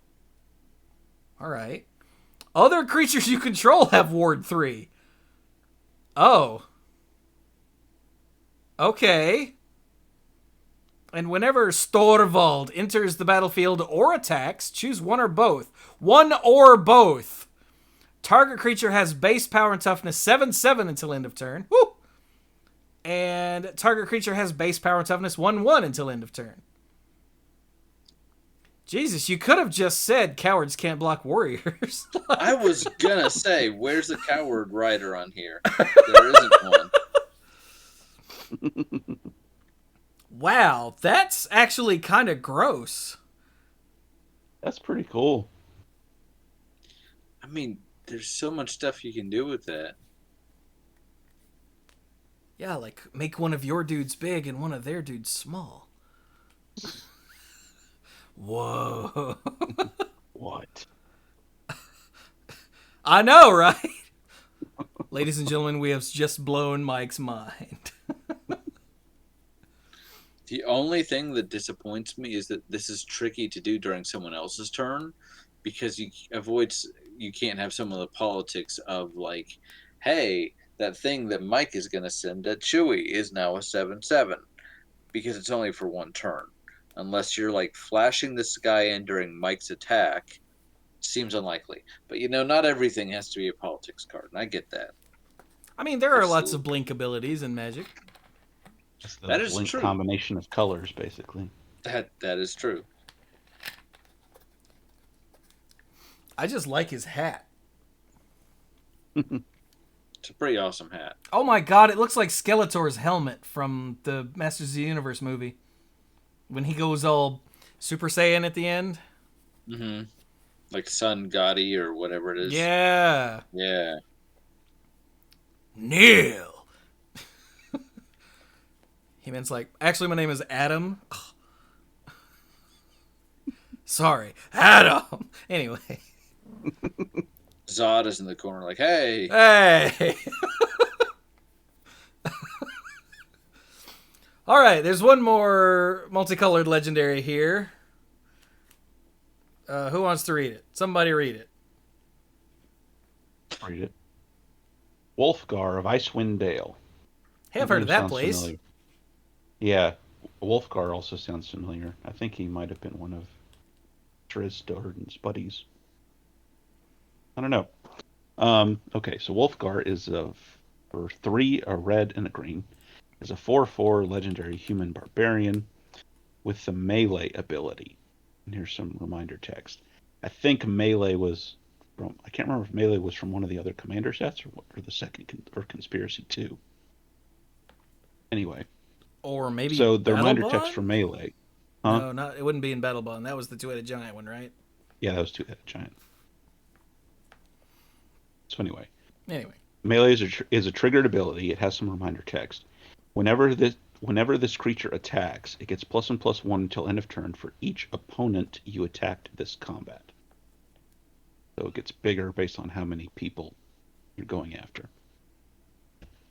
Alright. Other creatures you control have ward 3. Oh. Okay. And whenever Storvald enters the battlefield or attacks, choose one or both. One or both. Target creature has base power and toughness 7/7 until end of turn. Woo! And target creature has base power and toughness 1/1 until end of turn. Jesus, you could have just said cowards can't block warriors. I was gonna say, where's the coward rider on here? There isn't one. Wow, that's actually kind of gross. That's pretty cool. I mean, there's so much stuff you can do with that. Yeah, like make one of your dudes big and one of their dudes small. Whoa. What? I know, right? Ladies and gentlemen, we have just blown Mike's mind. The only thing that disappoints me is that this is tricky to do during someone else's turn because you can't have some of the politics of like, hey, that thing that Mike is going to send at Chewie is now a 7/7 because it's only for one turn. Unless you're like flashing this guy in during Mike's attack, seems unlikely. But not everything has to be a politics card, and I get that. I mean, there are lots of blink abilities in Magic. That is blink true. Combination of colors, basically. That is true. I just like his hat. It's a pretty awesome hat. Oh my god, it looks like Skeletor's helmet from the Masters of the Universe movie. When he goes all Super Saiyan at the end. Mm-hmm. Like Sun Gotti or whatever it is. Yeah. Yeah. Neil. He-Man's like, actually my name is Adam. Sorry, Adam. Anyway. Zod is in the corner like, hey. Hey. All right, there's one more multicolored legendary here. Who wants to read it? Somebody read it. Read it. Wolfgar of Icewind Dale. Hey, I've heard of that Sounds place. familiar. Yeah, Wolfgar also sounds familiar. I think he might have been one of Drizzt buddies. I don't know. Okay, so Wolfgar is for 3, a red and a green. Is a 4/4 legendary human barbarian with the melee ability. And here's some reminder text. I think melee was from, I can't remember if melee was from one of the other commander sets or the second or Conspiracy 2. Anyway. Or maybe So the reminder Battle text for Bond? melee. Huh? No, not it wouldn't be in Battle Bond. That was the two-headed giant one, right? Yeah, that was two-headed giant. So anyway. Anyway. Melee is a triggered ability. It has some reminder text. Whenever this creature attacks, it gets +1/+1 until end of turn for each opponent you attacked this combat. So it gets bigger based on how many people you're going after.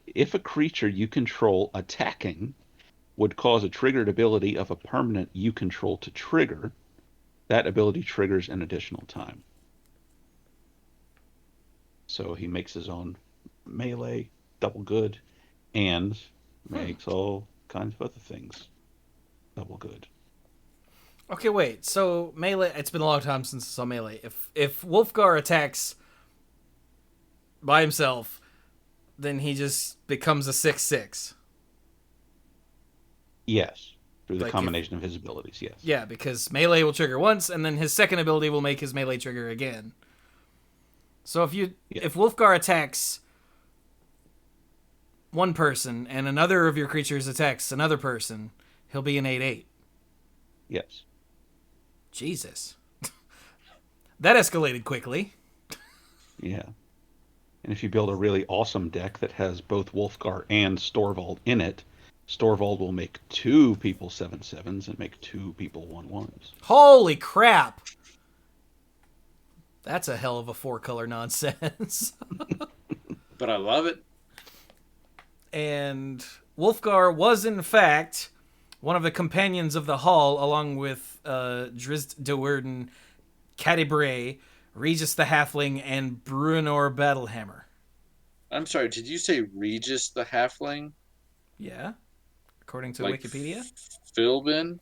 If a creature you control attacking would cause a triggered ability of a permanent you control to trigger, that ability triggers an additional time. So he makes his own melee, double good, and makes all kinds of other things double good. Okay, wait. So melee. It's been a long time since I saw melee. If Wolfgar attacks by himself, then he just becomes a 6/6. Yes, through the Like combination of his abilities. Yes. Yeah, because melee will trigger once, and then his second ability will make his melee trigger again. So if Wolfgar attacks one person and another of your creatures attacks another person, he'll be an 8/8. Yes. Jesus. That escalated quickly. Yeah. And if you build a really awesome deck that has both Wolfgar and Storvald in it, Storvald will make 2 people 7/7s and make 2 people 1/1s. Holy crap. That's a hell of a 4-color nonsense. But I love it. And Wolfgar was, in fact, one of the companions of the Hall, along with Drizzt Do'Urden, Cadibray, Regis the Halfling, and Bruenor Battlehammer. I'm sorry, did you say Regis the Halfling? Yeah, according to Like Wikipedia. Philbin?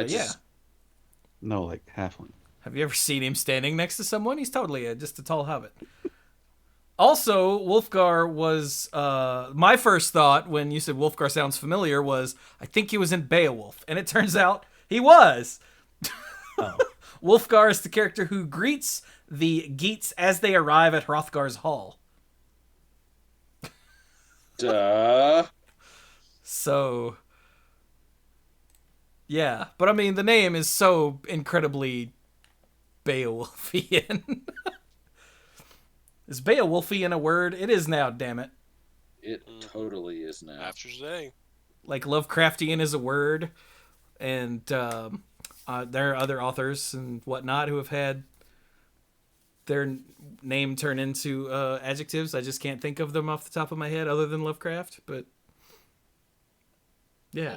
Yeah. No, like halfling. Have you ever seen him standing next to someone? He's totally just a tall hobbit. Also, Wolfgar was... my first thought when you said Wolfgar sounds familiar was, I think he was in Beowulf. And it turns out he was. Oh. Wolfgar is the character who greets the Geats as they arrive at Hrothgar's hall. Duh. So... yeah. But I mean, the name is so incredibly Beowulfian. Is Beowulfian a word? It is now, damn it. It totally is now. After today. Like Lovecraftian is a word, and there are other authors and whatnot who have had their name turn into adjectives. I just can't think of them off the top of my head other than Lovecraft, but yeah.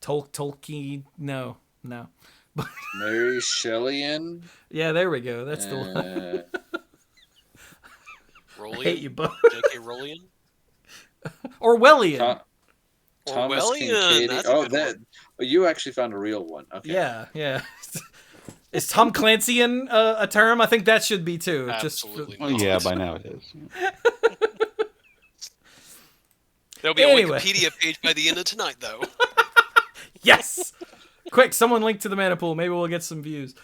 Tolkien. No. Mary Shelleyan. Yeah, there we go. That's the one. Rollian? I hate you both. J.K. Rollian? Orwellian. Thomas Orwellian, Kincaid. that's a Oh, good that you actually found a real one. Okay. Yeah. Is Tom Clancy a term? I think that should be too. Absolutely. Well, yeah, by now it is. There'll be Anyway. a Wikipedia page by the end of tonight, though. Yes! Quick, someone link to the mana pool. Maybe we'll get some views.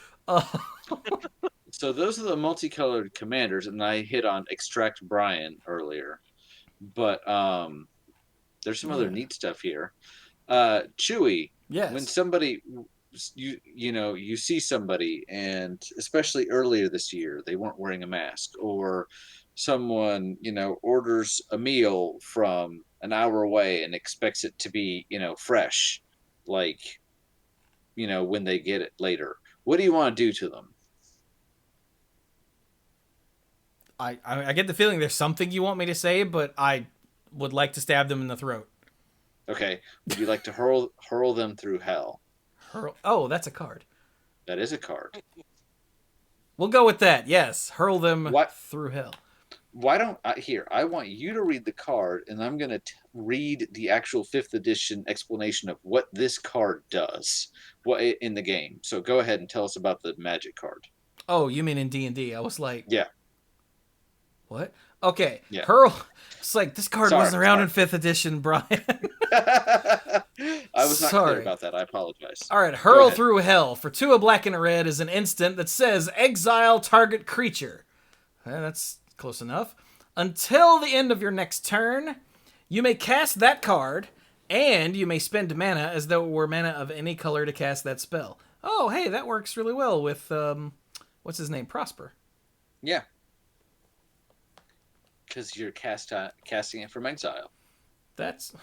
So those are the multicolored commanders, and I hit on Extract Brian earlier. But there's some other Yeah. neat stuff here. Chewy, when Yes. somebody you see somebody, and especially earlier this year, they weren't wearing a mask, or someone orders a meal from an hour away and expects it to be fresh, like when they get it later. What do you want to do to them? I get the feeling there's something you want me to say, but I would like to stab them in the throat. Okay, would you like to hurl them through hell? Hurl. Oh, that's a card. That is a card. We'll go with that. Yes, hurl them What? through hell. Why don't I here? I want you to read the card, and I'm going to read the actual 5th edition explanation of what this card does, what in the game. So go ahead and tell us about the magic card. Oh, you mean in D&D? I was like, Yeah, what? Okay, yeah. hurl. It's like this card Sorry, wasn't around sorry. in 5th edition, Brian. I was not Sorry. clear about that. I apologize. All right, Go hurl ahead. through hell. For 2 a black and a red is an instant that says exile target creature. That's close enough. Until the end of your next turn, you may cast that card, and you may spend mana as though it were mana of any color to cast that spell. Oh, hey, that works really well with, what's his name? Prosper. Yeah, because you're casting it from exile. That's,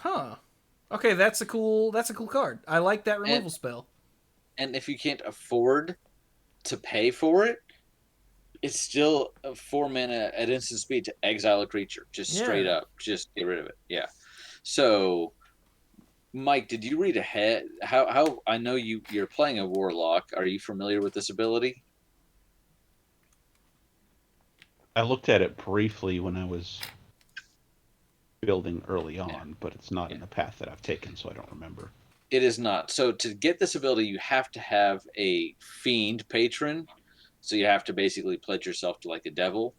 Okay, that's a cool card. I like that removal And- spell. And if you can't afford to pay for it, it's still a 4 mana at instant speed to exile a creature. Just straight Yeah. up. Just get rid of it. Yeah. So, Mike, did you read ahead? How I know you're playing a warlock. Are you familiar with this ability? I looked at it briefly when I was building early on, but it's not in the path that I've taken, so I don't remember. It is not. So to get this ability, you have to have a fiend patron. So you have to basically pledge yourself to like a devil.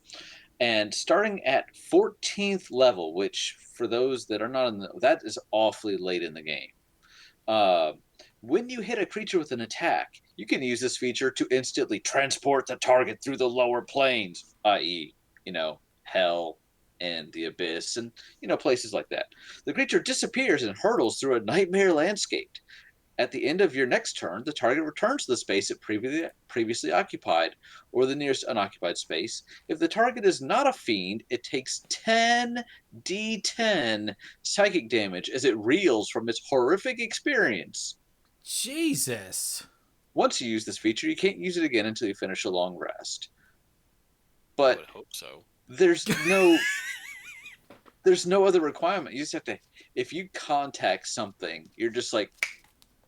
And starting at 14th level, which for those that are not that is awfully late in the game. When you hit a creature with an attack, you can use this feature to instantly transport the target through the lower planes, i.e., hell and the abyss and, places like that. The creature disappears and hurtles through a nightmare landscape. At the end of your next turn, the target returns to the space it previously occupied, or the nearest unoccupied space. If the target is not a fiend, it takes 10d10 psychic damage as it reels from its horrific experience. Jesus. Once you use this feature, you can't use it again until you finish a long rest. I But would hope so. there's no other requirement. You just have to, if you contact something, you're just like,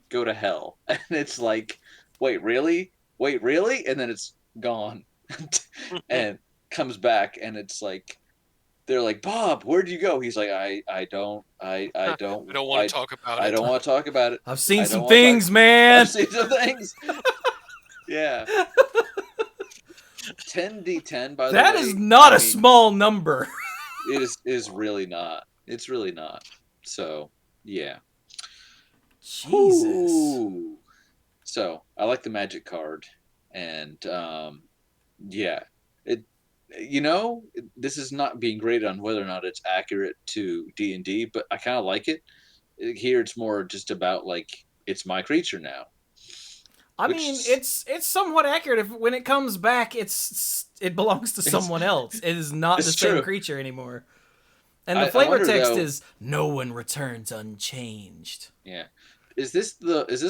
go to hell. And it's like, wait, really? And then it's gone. And comes back, and it's like, they're like, Bob, where'd you go? He's like, I don't I don't want to talk about it. I don't want to talk about it. I've seen I some don't wanna things, man. I've seen some things. Yeah. 10d10, by the way. That is not I a mean, small number. It is really not. It's really not. So, yeah. Jesus. Ooh. So I like the magic card, and yeah, this is not being graded on whether or not it's accurate to D&D, but I kind of like it. Here, it's more just about like it's my creature now. I mean, it's somewhat accurate. When it comes back, it belongs to someone else. It is not the same true. creature anymore. And the I flavor wonder, text though, is no one returns unchanged. Yeah. Is this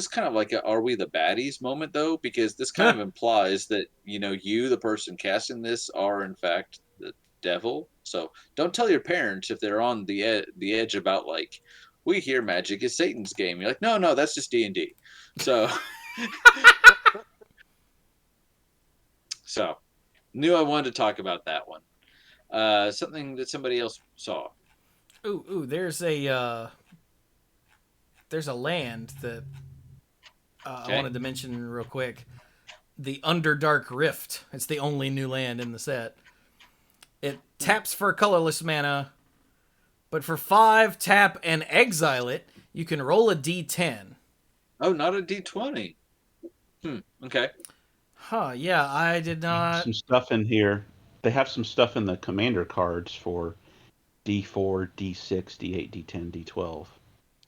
kind of like a "Are we the baddies" moment though? Because this kind of implies that you, the person casting this, are in fact the devil. So don't tell your parents if they're on the edge about like, we hear magic is Satan's game. You're like, no, that's just D&D. So, so knew I wanted to talk about that one. Something that somebody else saw. Ooh, there's a land that I wanted to mention real quick. The Underdark Rift. It's the only new land in the set. It taps for colorless mana, but for 5, tap and exile it. You can roll a d10. Oh, not a D20. Okay. Huh, yeah, I did They have not. some stuff in here. They have some stuff in the commander cards for D4, D6, D8, D10, D12 as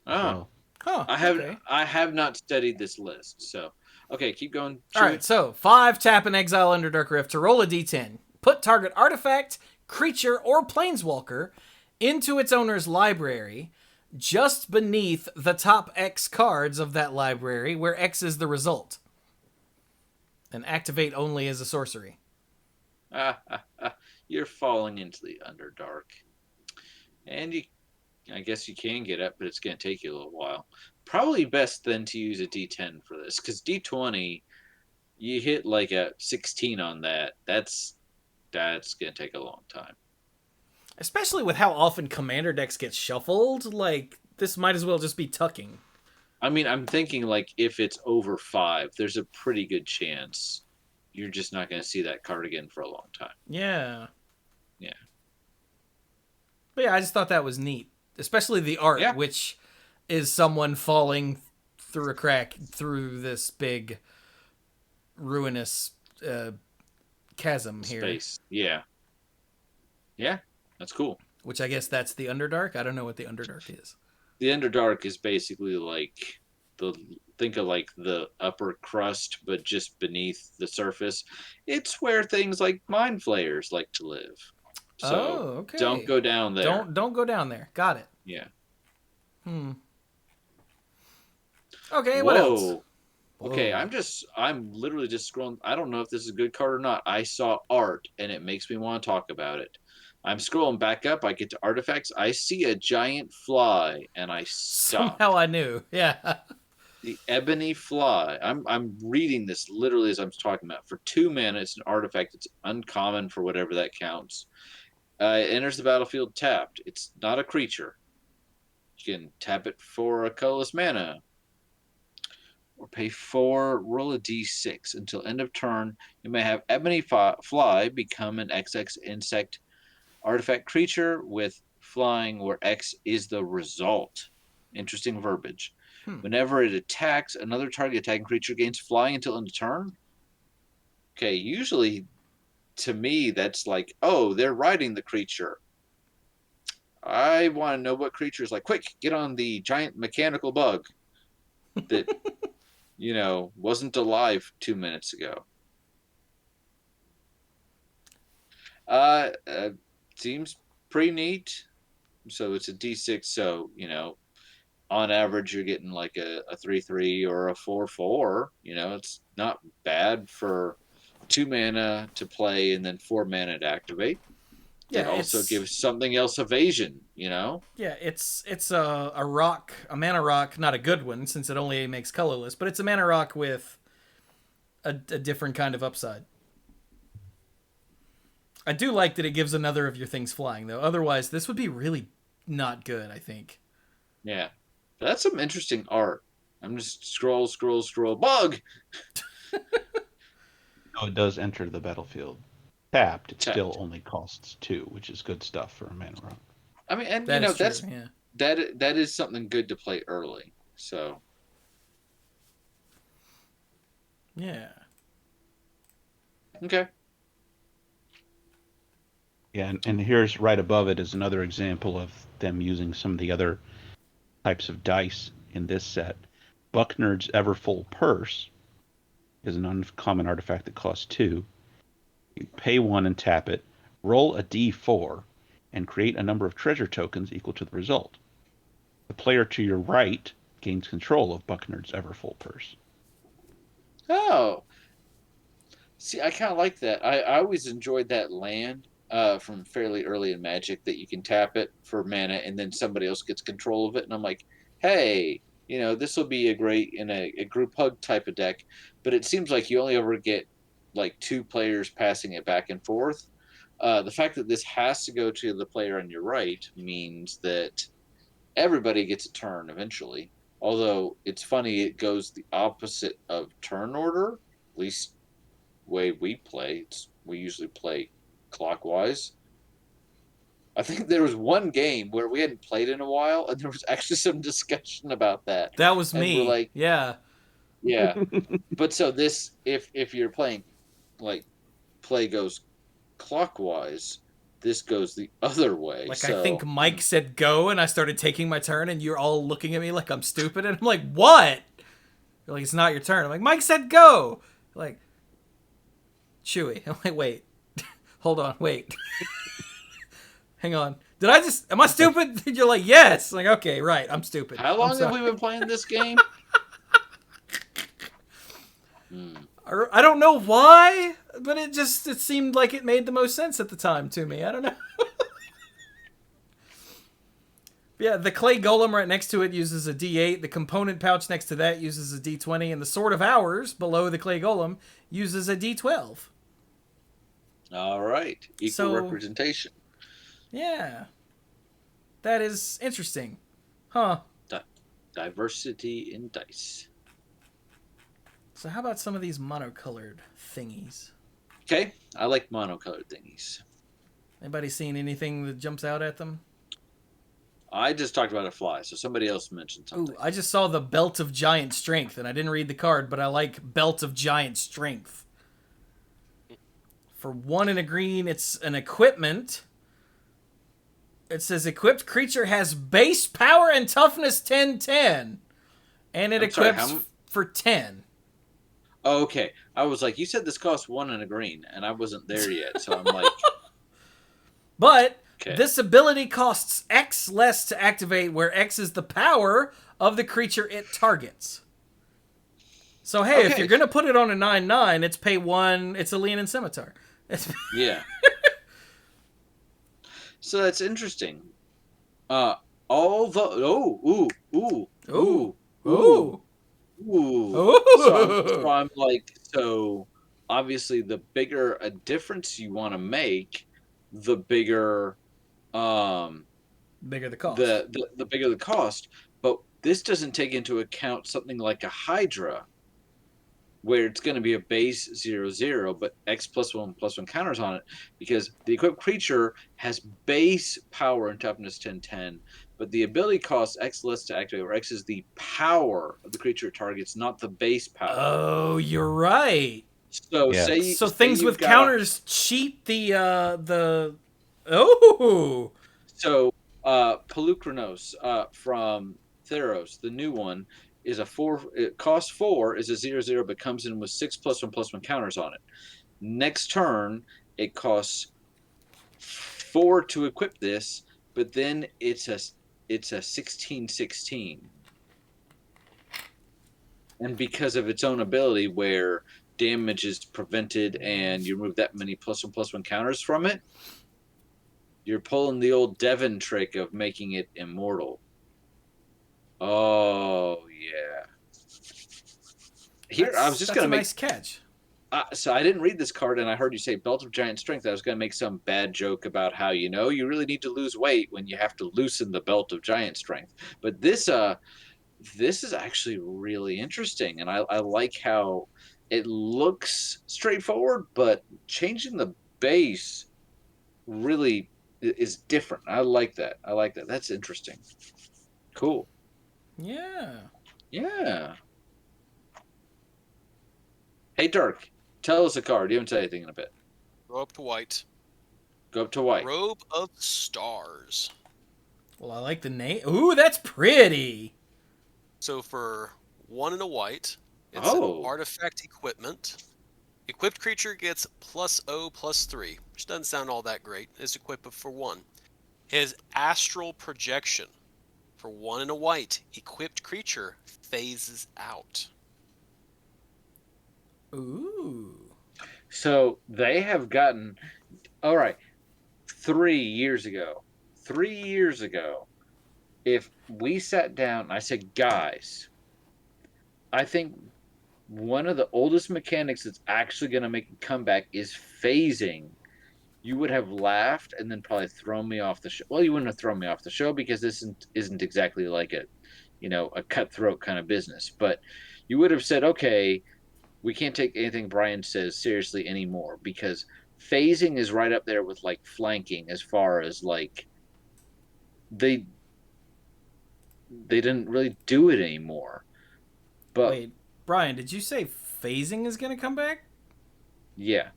Ah, well. Huh, I have okay. I have not studied this list. So, okay, keep going, All right, Chewy. so 5 tap and exile Underdark Rift to roll a d10. Put target artifact, creature, or planeswalker into its owner's library just beneath the top X cards of that library, where X is the result. And activate only as a sorcery. You're falling into the Underdark, and I guess you can get up, but it's going to take you a little while. Probably best then to use a D10 for this, because D20, you hit like a 16 on that. That's going to take a long time. Especially with how often commander decks get shuffled, like, this might as well just be tucking. I mean, I'm thinking like if it's over 5, there's a pretty good chance you're just not going to see that card again for a long time. Yeah. Yeah. But yeah, I just thought that was neat. Especially the art, Yeah. which is someone falling through a crack through this big ruinous chasm here. Space. Yeah. Yeah. That's cool. Which I guess that's the Underdark. I don't know what the Underdark is. The Underdark is basically like think of like the upper crust, but just beneath the surface. It's where things like mind flayers like to live. So okay. don't go down there. Don't go down there. Got it. Yeah. Okay, what else? Whoa. Okay, Whoa. I'm literally just scrolling. I don't know if this is a good card or not. I saw art and it makes me want to talk about it. I'm scrolling back up. I get to artifacts. I see a giant fly and I stop. Somehow I knew. Yeah. The ebony fly. I'm reading this literally as I'm talking about. For 2 mana, it's an artifact. It's uncommon for whatever that counts. It enters the battlefield tapped. It's not a creature. You can tap it for a colorless mana. Or pay 4, roll a d6. Until end of turn, you may have ebony fly become an XX insect artifact creature with flying where X is the result. Interesting verbiage. Whenever it attacks, another target attacking creature gains flying until end of turn. Okay, usually to me that's like, oh, they're riding the creature. I want to know what creature is like. Quick, get on the giant mechanical bug that wasn't alive 2 minutes ago. Seems pretty neat. So it's a D6. So on average, you're getting like a 3/3 or a 4/4. It's not bad for 2 mana to play and then 4 mana to activate. Yeah, It also gives something else evasion. Yeah, it's a rock, a mana rock, not a good one since it only makes colorless, but it's a mana rock with a different kind of upside. I do like that it gives another of your things flying though. Otherwise, this would be really not good, I think. Yeah. That's some interesting art. I'm just scroll. Bug! No, it does enter the battlefield. Tapped, it Tapped. still only costs 2, which is good stuff for a mana rock. I mean, and That is true, that's yeah. that is something good to play early. So Yeah. okay. Yeah, and here's right above it is another example of them using some of the other types of dice in this set. Bucknard's Everfull Purse is an uncommon artifact that costs 2. You pay 1 and tap it, roll a d4, and create a number of treasure tokens equal to the result. The player to your right gains control of Bucknard's Everfull Purse. Oh, see, I kind of like that. I always enjoyed that land from fairly early in Magic that you can tap it for mana and then somebody else gets control of it. And I'm like, hey, this will be a great in a group hug type of deck. But it seems like you only ever get like 2 players passing it back and forth. The fact that this has to go to the player on your right means that everybody gets a turn eventually. Although it's funny, it goes the opposite of turn order, at least way we play. We usually play clockwise. I think there was one game where we hadn't played in a while, and there was actually some discussion about that. That was And me. we're like, yeah. yeah. But so this, if you're playing like play goes clockwise, this goes the other way. Like, I think So Mike said go, and I started taking my turn, and you're all looking at me like I'm stupid, and I'm like, what? You're like, it's not your turn. I'm like, Mike said go. You're like, Chewy. I'm like, wait. Hold on, wait. Hang on. Am I stupid? You're like, yes. I'm like, okay, right, I'm stupid. how long have we been playing this game? I don't know why, but it seemed like it made the most sense at the time to me. I don't know. Yeah, the clay golem right next to it uses a D8. The component pouch next to that uses a D20. And the Sword of Hours below the clay golem uses a D12. All right. Equal representation. Yeah. That is interesting. Huh. Diversity in dice. So how about some of these monocolored thingies? Okay. I like monocolored thingies. Anybody seen anything that jumps out at them? I just talked about a fly, so somebody else mentioned something. Ooh, I just saw the Belt of Giant Strength, and I didn't read the card, but I like Belt of Giant Strength. For 1 and a green, it's an equipment. It says equipped creature has base power and toughness 10/10, and it equips for 10. Oh, okay. I was like, you said this costs 1 and a green, and I wasn't there yet, so I'm like... But okay. This ability costs X less to activate, where X is the power of the creature it targets. So, hey, if you're going to put it on a 9/9, it's pay 1, it's a Leonin Scimitar. Yeah. So that's interesting. So I'm like, so obviously the bigger a difference you want to make, the bigger bigger the cost. The bigger the cost. But this doesn't take into account something like a Hydra, where it's going to be a base 0/0, but X +1/+1 counters on it, because the equipped creature has base power and toughness 10/10, but the ability costs X less to activate, where X is the power of the creature it targets, not the base power. Oh, you're right. So so things with counters cheat the oh. So Pelukranos from Theros, the new one, is a 4. It costs 4, is a 0/0, but comes in with 6 +1/+1 counters on it. Next turn, it costs 4 to equip this, but then it's a 16/16, and because of its own ability, where damage is prevented and you remove that many +1/+1 counters from it, you're pulling the old Devon trick of making it immortal. Oh yeah. Here, I was just gonna make a nice catch. So I didn't read this card, and I heard you say Belt of Giant Strength. I was gonna make some bad joke about how you really need to lose weight when you have to loosen the Belt of Giant Strength. But this is actually really interesting, and I like how it looks straightforward, but changing the base really is different. I like that. That's interesting. Cool. Yeah. Yeah. Hey, Dirk, tell us a card. You haven't said anything in a bit. Go up to white. Go up to white. Robe of Stars. Well, I like the name. Ooh, that's pretty. So for 1 and a white, it's an artifact equipment. Equipped creature gets +0/+3, which doesn't sound all that great. It's equipped for 1. His astral projection. For 1 and a white, equipped creature phases out. Ooh. So they have gotten... All right. 3 years ago, if we sat down and I said, guys, I think one of the oldest mechanics that's actually going to make a comeback is phasing, you would have laughed and then probably thrown me off the show. Well, you wouldn't have thrown me off the show, because this isn't exactly like a cutthroat kind of business. But you would have said, okay, we can't take anything Brian says seriously anymore, because phasing is right up there with like flanking, as far as like they didn't really do it anymore. But wait, Brian, did you say phasing is going to come back? Yeah.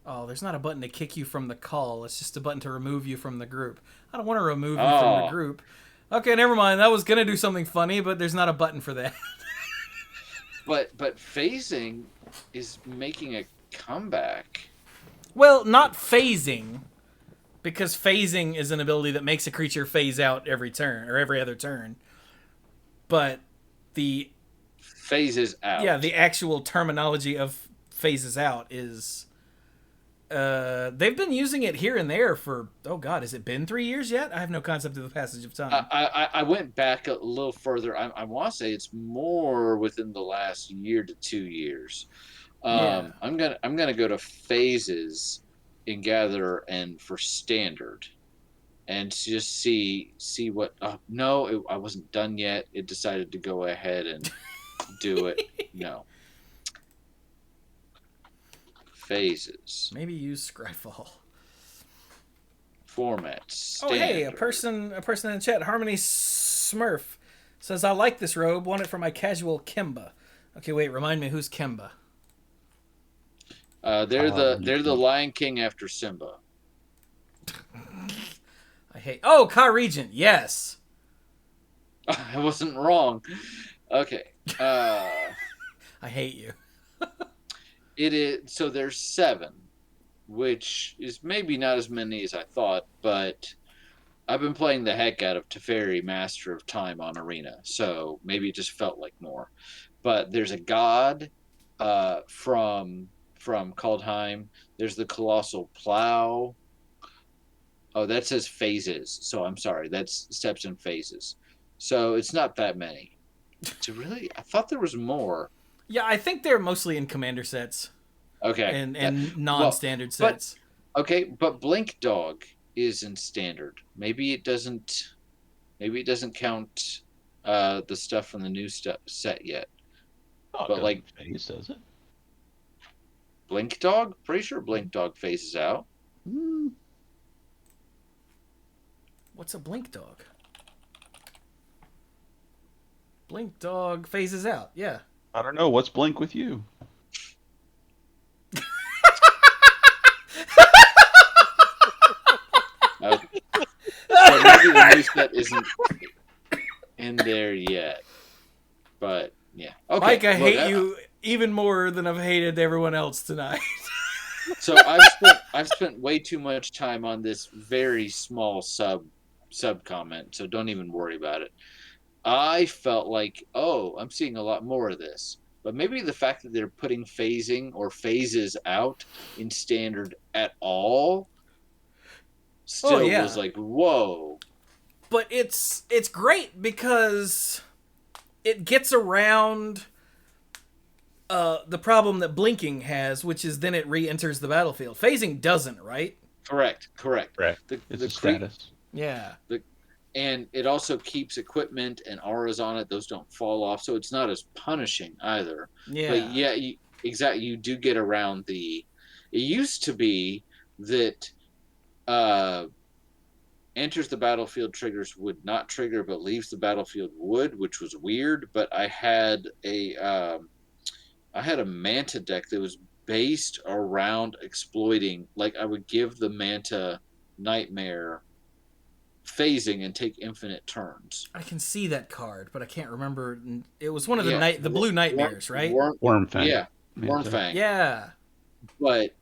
Oh, there's not a button to kick you from the call. It's just a button to remove you from the group. I don't want to remove you from the Oh, group. Okay, never mind. That was going to do something funny, but there's not a button for that. but phasing is making a comeback. Well, not phasing, because phasing is an ability that makes a creature phase out every turn, or every other turn. But the Phases out. the actual terminology of phases out is they've been using it here and there for, oh god, has it been 3 years yet? I have no concept of the passage of time. I went back a little further. I want to say it's more within the last year to 2 years. Yeah. I'm gonna go to phases in gather and for standard, and just see what. No, I wasn't done yet. It decided to go ahead and do it. No phases Maybe use Scryfall. format Oh standard. hey, a person in the chat, Harmony Smurf, says I like this robe, want it for my casual Kemba. Okay, wait, remind me, who's Kemba? They're the Lion King after Simba. I hate. Oh, Ka Regent, yes. I wasn't wrong. Okay. I hate you. It is, so there's 7, which is maybe not as many as I thought, but I've been playing the heck out of Teferi, Master of Time on Arena, so maybe it just felt like more. But there's a god from Kaldheim. There's the Colossal Plow. Oh, that says phases, so I'm sorry. That's steps in phases. So it's not that many. I thought there was more. Yeah, I think they're mostly in commander sets Okay. and non-standard sets. Okay, but Blink Dog is in standard. Maybe it doesn't count the stuff from the new set yet. Oh, But like phase, does it? Blink Dog, pretty sure Blink Dog phases out. What's a blink dog? Blink dog phases out. Yeah. I don't know. What's Blink with you? So maybe the new set isn't in there yet. But yeah. Okay. Mike, I hate you even more than I've hated everyone else tonight. So I've spent way too much time on this very small sub comment, so don't even worry about it. I felt like, I'm seeing a lot more of this. But maybe the fact that they're putting phasing or phases out in standard at all still was like, whoa. But it's great because it gets around the problem that blinking has, which is then it re-enters the battlefield. Phasing doesn't, right? Correct. It's a status. Yeah. And it also keeps equipment and auras on it. Those don't fall off, so it's not as punishing either. Yeah. But yeah, exactly. You do get around the. It used to be that enters the battlefield triggers would not trigger, but leaves the battlefield would, which was weird. But I had a Manta deck that was based around exploiting. Like I would give the Manta Nightmare phasing and take infinite turns. I can see that card, but I can't remember. It was one of the blue nightmares, right? Wormfang. Yeah, Wormfang. Yeah. But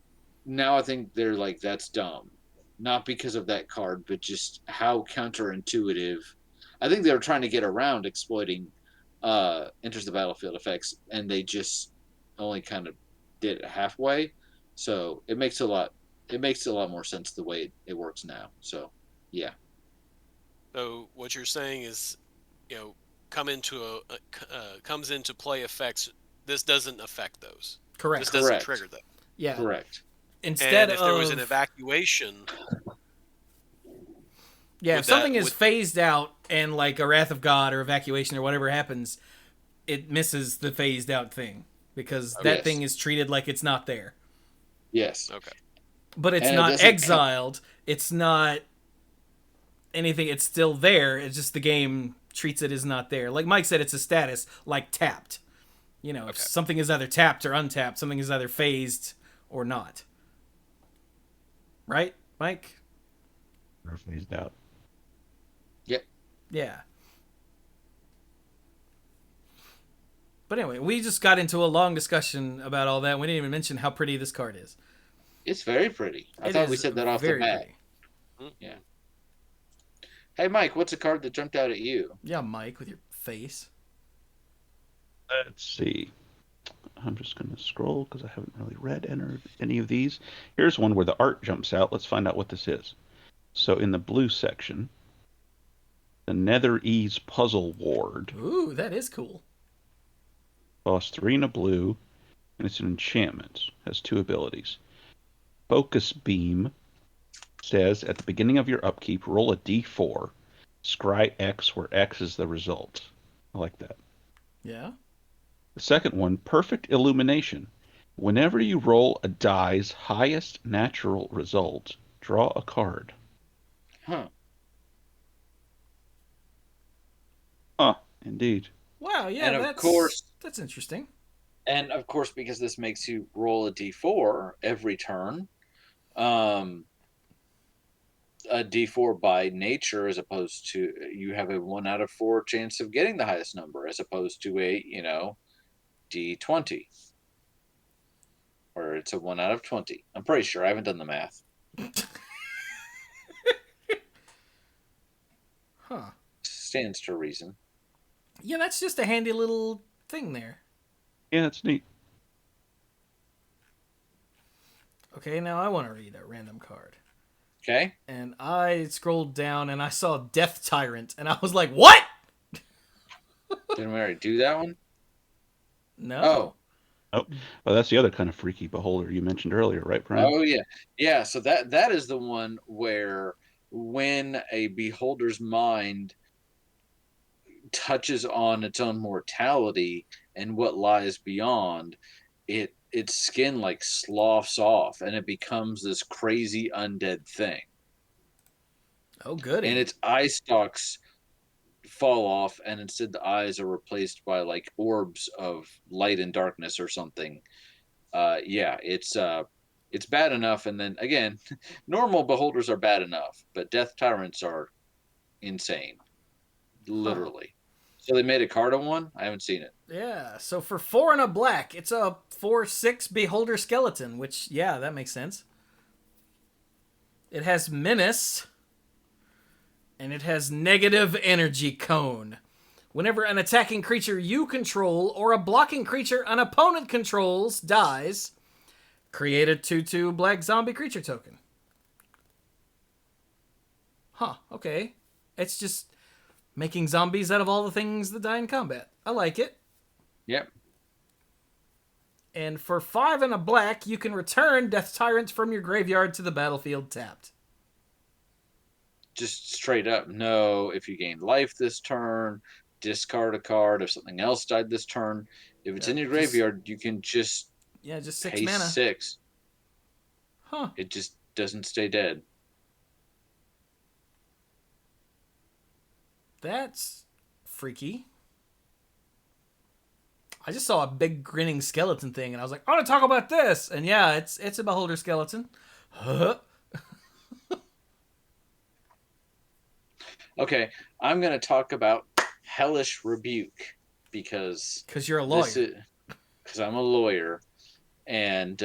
now I think they're like, that's dumb. Not because of that card, but just how counterintuitive. I think they were trying to get around exploiting enters the battlefield effects, and they just only kind of did it halfway. So it makes a lot more sense the way it works now. So yeah. So what you're saying is, comes into play effects. This doesn't affect those. Correct. This doesn't trigger them. Yeah. Correct. Instead and if there was an evacuation. Yeah, if something is phased out and like a Wrath of God or evacuation or whatever happens, it misses the phased out thing because that thing is treated like it's not there. Yes. Okay. But it's not exiled. It's not anything. It's still there. It's just the game treats it as not there. Like Mike said, it's a status like tapped. You know, if Okay. something is either tapped or untapped, something is either phased or not. Right, Mike? Or phased out. Yep. Yeah. But anyway, we just got into a long discussion about all that. We didn't even mention how pretty this card is. It's very pretty. I It thought we is said that off the very bat. pretty. Yeah. Hey, Mike, what's a card that jumped out at you? Yeah, Mike, with your face. Let's see. I'm just going to scroll because I haven't really read any of these. Here's one where the art jumps out. Let's find out what this is. So in the blue section, the Nether Ease Puzzle Ward. Ooh, that is cool. Costs 3 and a blue, and it's an enchantment. Has 2 abilities. Focus Beam says at the beginning of your upkeep, roll a d4. Scry X where X is the result. I like that. Yeah. The second one, Perfect Illumination. Whenever you roll a die's highest natural result, draw a card. Huh. Indeed. Wow, yeah, And of that's course- that's interesting. And of course, because this makes you roll a d4 every turn, a d4 by nature, as opposed to you have a 1 out of 4 chance of getting the highest number, as opposed to a d20, where it's a 1 out of 20. I'm pretty sure. I haven't done the math. Huh. Stands to reason. Yeah, that's just a handy little thing there. Yeah, that's neat. Okay, now I want to read a random card. Okay. And I scrolled down and I saw Death Tyrant, and I was like, what? Didn't we already do that one? No. Oh. Well, that's the other kind of freaky beholder you mentioned earlier, right, Brian? Oh yeah, yeah. So that is the one where when a beholder's mind touches on its own mortality and what lies beyond, its skin like sloughs off and it becomes this crazy undead thing, Oh, goody. and its eye stalks fall off, and instead the eyes are replaced by like orbs of light and darkness or something. Yeah, it's bad enough, and then again, normal beholders are bad enough, but death tyrants are insane, literally. So they made a card of one. I haven't seen it. Yeah, so for 4 and a black, it's a 4/6 Beholder Skeleton, which, yeah, that makes sense. It has Menace, and it has Negative Energy Cone. Whenever an attacking creature you control or a blocking creature an opponent controls dies, create a 2/2 black zombie creature token. Huh, okay. It's just making zombies out of all the things that die in combat. I like it. Yep. And for 5 and a black, you can return Death Tyrant from your graveyard to the battlefield tapped. Just straight up, no. If you gained life this turn, discard a card. If something else died this turn, if it's in your graveyard, you can just Yeah, just 6 pay mana. 6. Huh. It just doesn't stay dead. That's freaky. I just saw a big grinning skeleton thing, and I was like, I want to talk about this. And yeah, it's a beholder skeleton. Huh. Okay, I'm going to talk about Hellish Rebuke because Because you're a lawyer. Because I'm a lawyer, and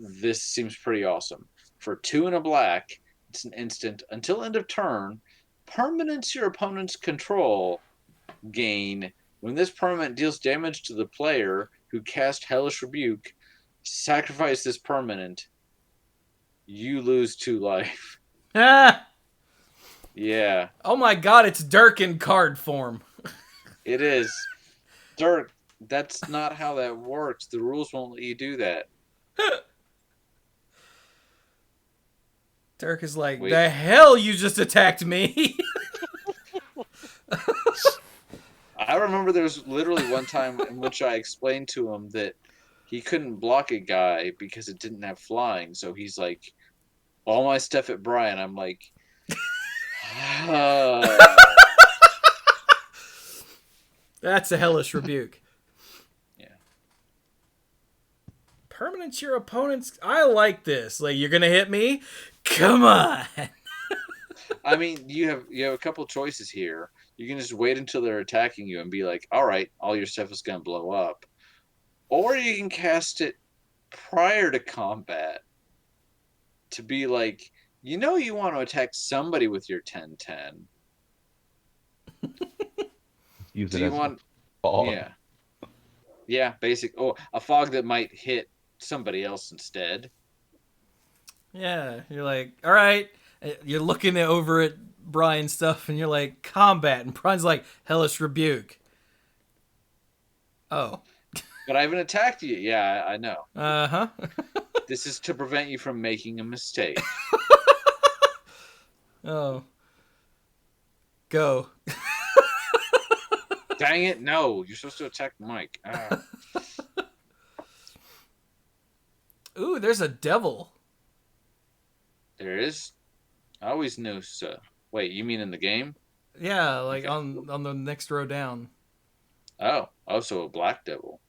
this seems pretty awesome. For 2 and a black, it's an instant. Until end of turn, permanents your opponent's control gain. When this permanent deals damage to the player who cast Hellish Rebuke, sacrifice this permanent. You lose 2 life. Ah! Yeah, Oh my god, it's Dirk in card form. it is. Dirk, that's not how that works. The rules won't let you do that. Dirk is like, Wait. the hell you just attacked me? I remember there was literally one time in which I explained to him that he couldn't block a guy because it didn't have flying. So he's like, all my stuff at Brian. I'm like, That's a hellish rebuke. permanents your opponents. I like this. Like, you're gonna hit me? Come on. I mean, you have a couple choices here. You can just wait until they're attacking you and be like, all right, all your stuff is going to blow up. Or you can cast it prior to combat to be like, you want to attack somebody with your 10-10. Use Do it you as want... a fog. Yeah. Yeah, basic. Oh, a fog that might hit somebody else instead. Yeah, you're like, all right. You're looking over at Brian's stuff, and you're like, combat. And Brian's like, hellish rebuke. Oh. But I haven't attacked you. Yeah, I know. Uh-huh. This is to prevent you from making a mistake. Oh. Go. Dang it, no. You're supposed to attack Mike. Ah. Ooh, there's a devil. There is? I always knew so. Wait, you mean in the game? Yeah, like Okay. on the next row down. Oh, also a black devil.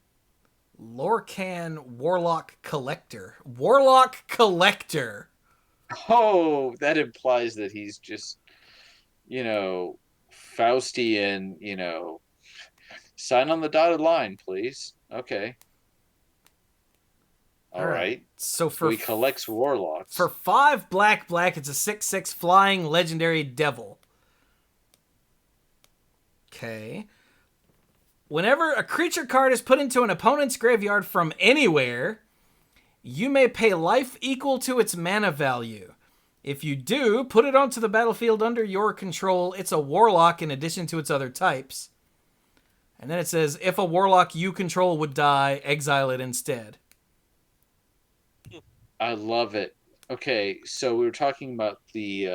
Lorcan Warlock Collector. Warlock Collector. Oh, that implies that he's just, Faustian, sign on the dotted line, please. Okay. All right. So So he collects warlocks. for 5 black, it's a 6/6 flying legendary devil. Okay. Whenever a creature card is put into an opponent's graveyard from anywhere, you may pay life equal to its mana value. If you do, put it onto the battlefield under your control. It's a warlock in addition to its other types. And then it says, if a warlock you control would die, exile it instead. I love it. Okay, so we were talking about the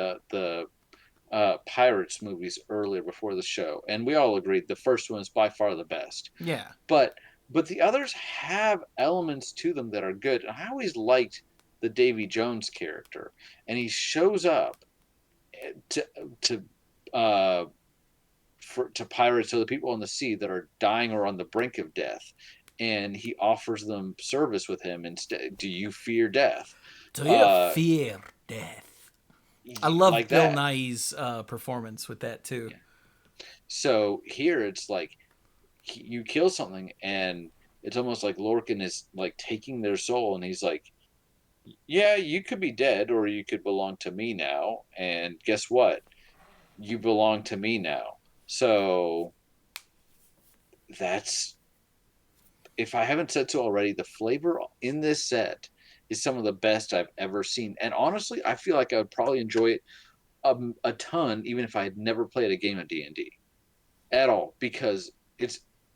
Pirates movies earlier before the show, and we all agreed the first one is by far the best. Yeah. But the others have elements to them that are good. And I always liked the Davy Jones character, and he shows up to pirates, so the people on the sea that are dying or on the brink of death, and he offers them service with him instead. Do you fear death? Do you fear death? I love like Bill that. Nye's performance with that too. Yeah. So here it's like you kill something, and it's almost like Lorcan is like taking their soul, and he's like, yeah, you could be dead, or you could belong to me now, and guess what? You belong to me now. So that's, if I haven't said so already, the flavor in this set is some of the best I've ever seen. And honestly, I feel like I would probably enjoy it a ton, even if I had never played a game of D&D at all, because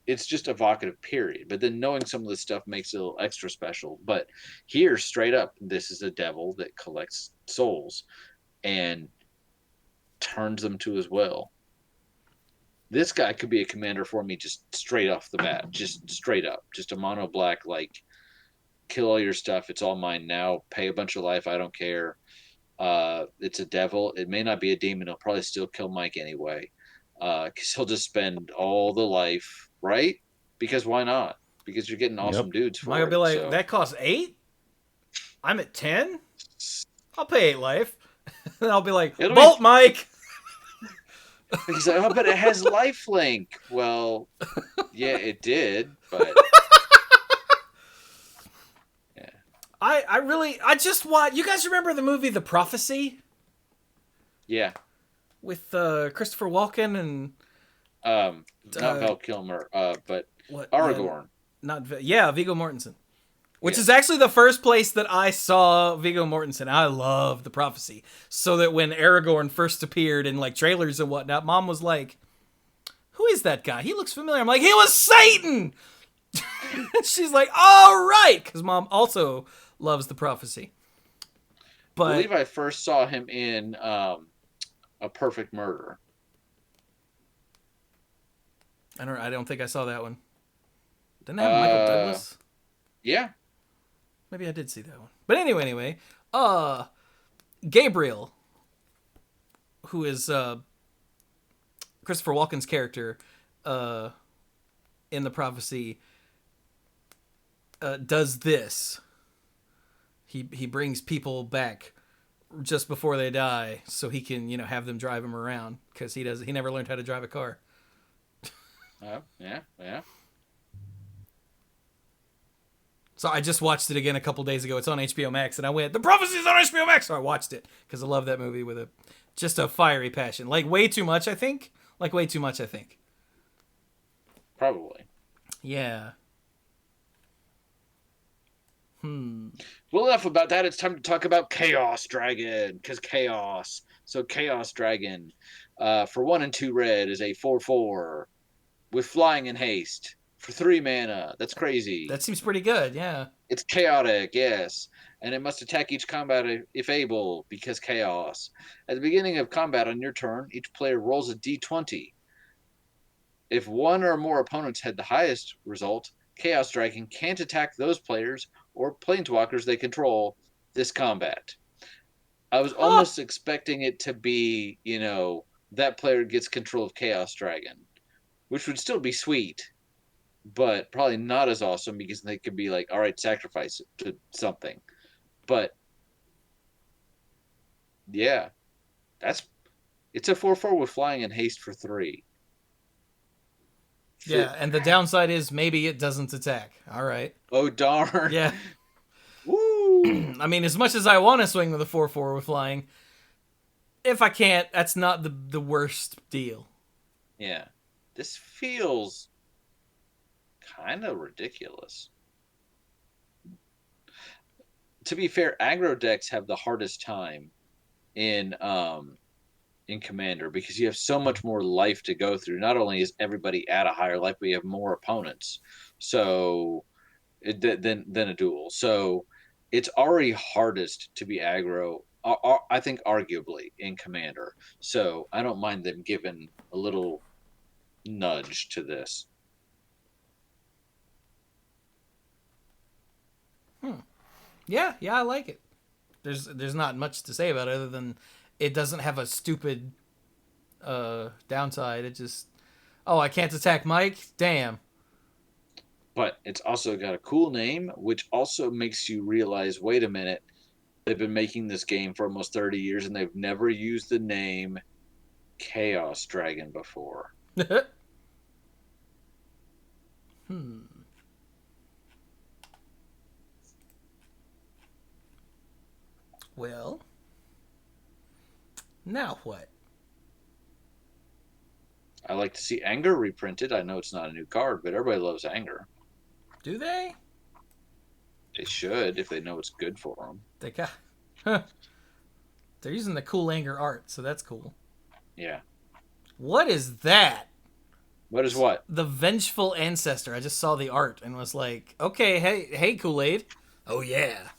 it's just evocative, period. But then knowing some of this stuff makes it a little extra special. But here, straight up, this is a devil that collects souls and turns them to his will. This guy could be a commander for me just straight off the bat. Just straight up. Just a mono black, like, kill all your stuff. It's all mine now. Pay a bunch of life. I don't care. It's a devil. It may not be a demon. He'll probably still kill Mike anyway. Because he'll just spend all the life, right? Because why not? Because you're getting awesome dudes for Mike will it. be like, so. that costs 8? I'm at 10? I'll pay 8 life. And I'll be like, bolt, Mike! He's like, oh, but it has lifelink. Well, yeah, it did, but... yeah. I just watched... You guys remember the movie The Prophecy? Yeah. With Christopher Walken and... not Val Kilmer, but what? Aragorn. Viggo Mortensen. Which is actually the first place that I saw Viggo Mortensen. I love The Prophecy. So that when Aragorn first appeared in like trailers and whatnot, Mom was like, who is that guy? He looks familiar. I'm like, he was Satan! She's like, all right! Because Mom also loves The Prophecy. But I believe I first saw him in A Perfect Murder. I don't think I saw that one. Didn't I have Michael Douglas? Yeah. Maybe I did see that one. But anyway, Gabriel, who is Christopher Walken's character in The Prophecy, does this. he brings people back just before they die, so he can have them drive him around because he never learned how to drive a car. Yeah. So I just watched it again a couple days ago. It's on HBO Max, and I went, "The Prophecy's on HBO Max!" So I watched it because I love that movie with just a fiery passion. Like way too much, I think. Probably. Yeah. Well, enough about that. It's time to talk about Chaos Dragon, because Chaos. So Chaos Dragon, for 1 and 2 red, is a 4/4 with flying and haste for 3 mana. That's crazy. That seems pretty good. Yeah. It's chaotic, yes, and it must attack each combat if able, because chaos. At the beginning of combat on your turn, each player rolls a d20. If one or more opponents had the highest result, Chaos Dragon can't attack those players or planeswalkers they control this combat. I was almost expecting it to be, that player gets control of Chaos Dragon, which would still be sweet, but probably not as awesome because they could be like, all right, sacrifice it to something. But yeah, it's a 4/4 with flying and haste for 3. Yeah, and the downside is maybe it doesn't attack. All right. Oh darn. Yeah. Woo. I mean, as much as I want to swing with a 4/4 with flying, if I can't, that's not the worst deal. Yeah. This feels kind of ridiculous. To be fair, aggro decks have the hardest time in Commander because you have so much more life to go through. Not only is everybody at a higher life, but you have more opponents. So than a duel. So it's already hardest to be aggro. I think arguably in Commander. So I don't mind them giving a little nudge to this. Yeah, I like it. There's not much to say about it other than it doesn't have a stupid downside. It just, I can't attack Mike? Damn. But it's also got a cool name, which also makes you realize, wait a minute, they've been making this game for almost 30 years and they've never used the name Chaos Dragon before. Well, now what? I like to see Anger reprinted. I know it's not a new card, but everybody loves Anger. Do they? They should, if they know it's good for them. They got... They're using the cool Anger art, so that's cool. Yeah. What is that? What is what? The Vengeful Ancestor. I just saw the art and was like, okay, hey, Kool-Aid. Oh, yeah.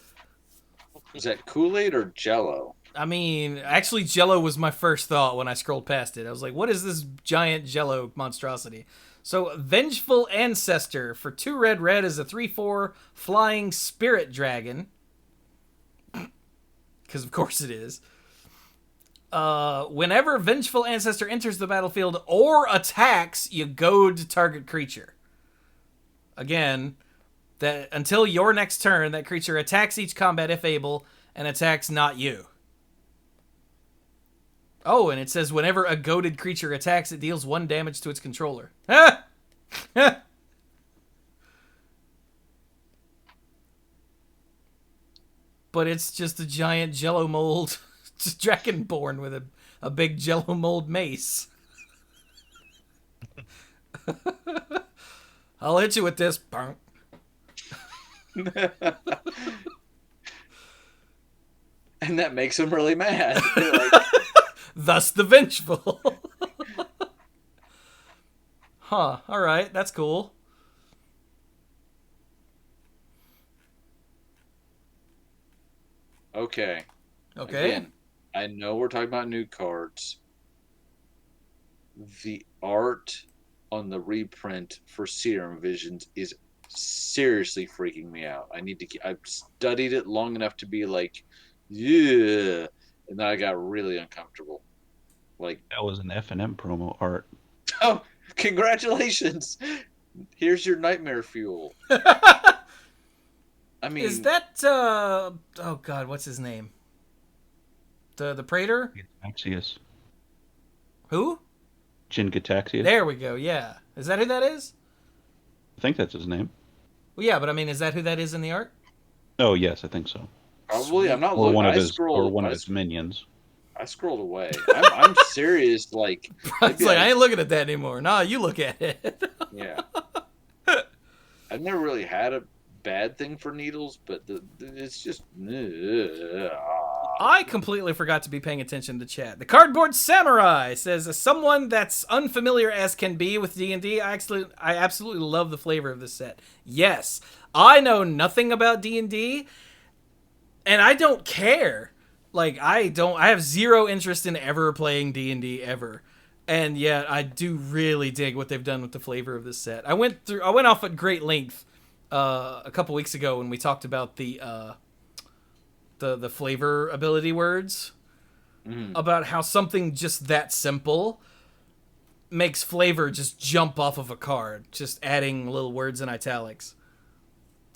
Is that Kool-Aid or Jello? I mean, actually, Jello was my first thought when I scrolled past it. I was like, what is this giant Jello monstrosity? So, Vengeful Ancestor for 2 red is a 3/4 flying spirit dragon. Because, of course, it is. Whenever Vengeful Ancestor enters the battlefield or attacks, you goad target creature. Again, that until your next turn, that creature attacks each combat if able, and attacks not you. Oh, and it says whenever a goaded creature attacks, it deals 1 damage to its controller. Ah! But it's just a giant Jello mold, just Dragonborn with a big Jello mold mace. I'll hit you with this. Bonk. And that makes them really mad. Thus the Vengeful. Huh, alright, that's cool. Okay. Again, I know we're talking about new cards. The art on the reprint for Serum Visions is seriously freaking me out. I've studied it long enough to be like, yeah, and then I got really uncomfortable. Like, that was an F&M promo art. Oh, congratulations! Here's your nightmare fuel. I mean, Is that oh god, what's his name? The Praetor? Axius. Who? Jin Gataxius. There we go. Yeah. Is that who that is? I think that's his name. Well, yeah, but I mean, is that who that is in the art? Oh yes, I think so. probably. I'm Sweet. not Or looking. one of I his scrolled. minions. I scrolled away. I'm serious. Like It's maybe like I ain't looking at that anymore. Nah, you look at it. yeah. I've never really had a bad thing for needles, but it's just. I completely forgot to be paying attention to chat. The Cardboard Samurai says, as someone that's unfamiliar as can be with D&D, I absolutely love the flavor of this set. Yes, I know nothing about D&D, and I don't care. Like, I have zero interest in ever playing D&D ever. And yet, I do really dig what they've done with the flavor of this set. I went off at great length a couple weeks ago when we talked about the flavor ability words, about how something just that simple makes flavor just jump off of a card, just adding little words in italics.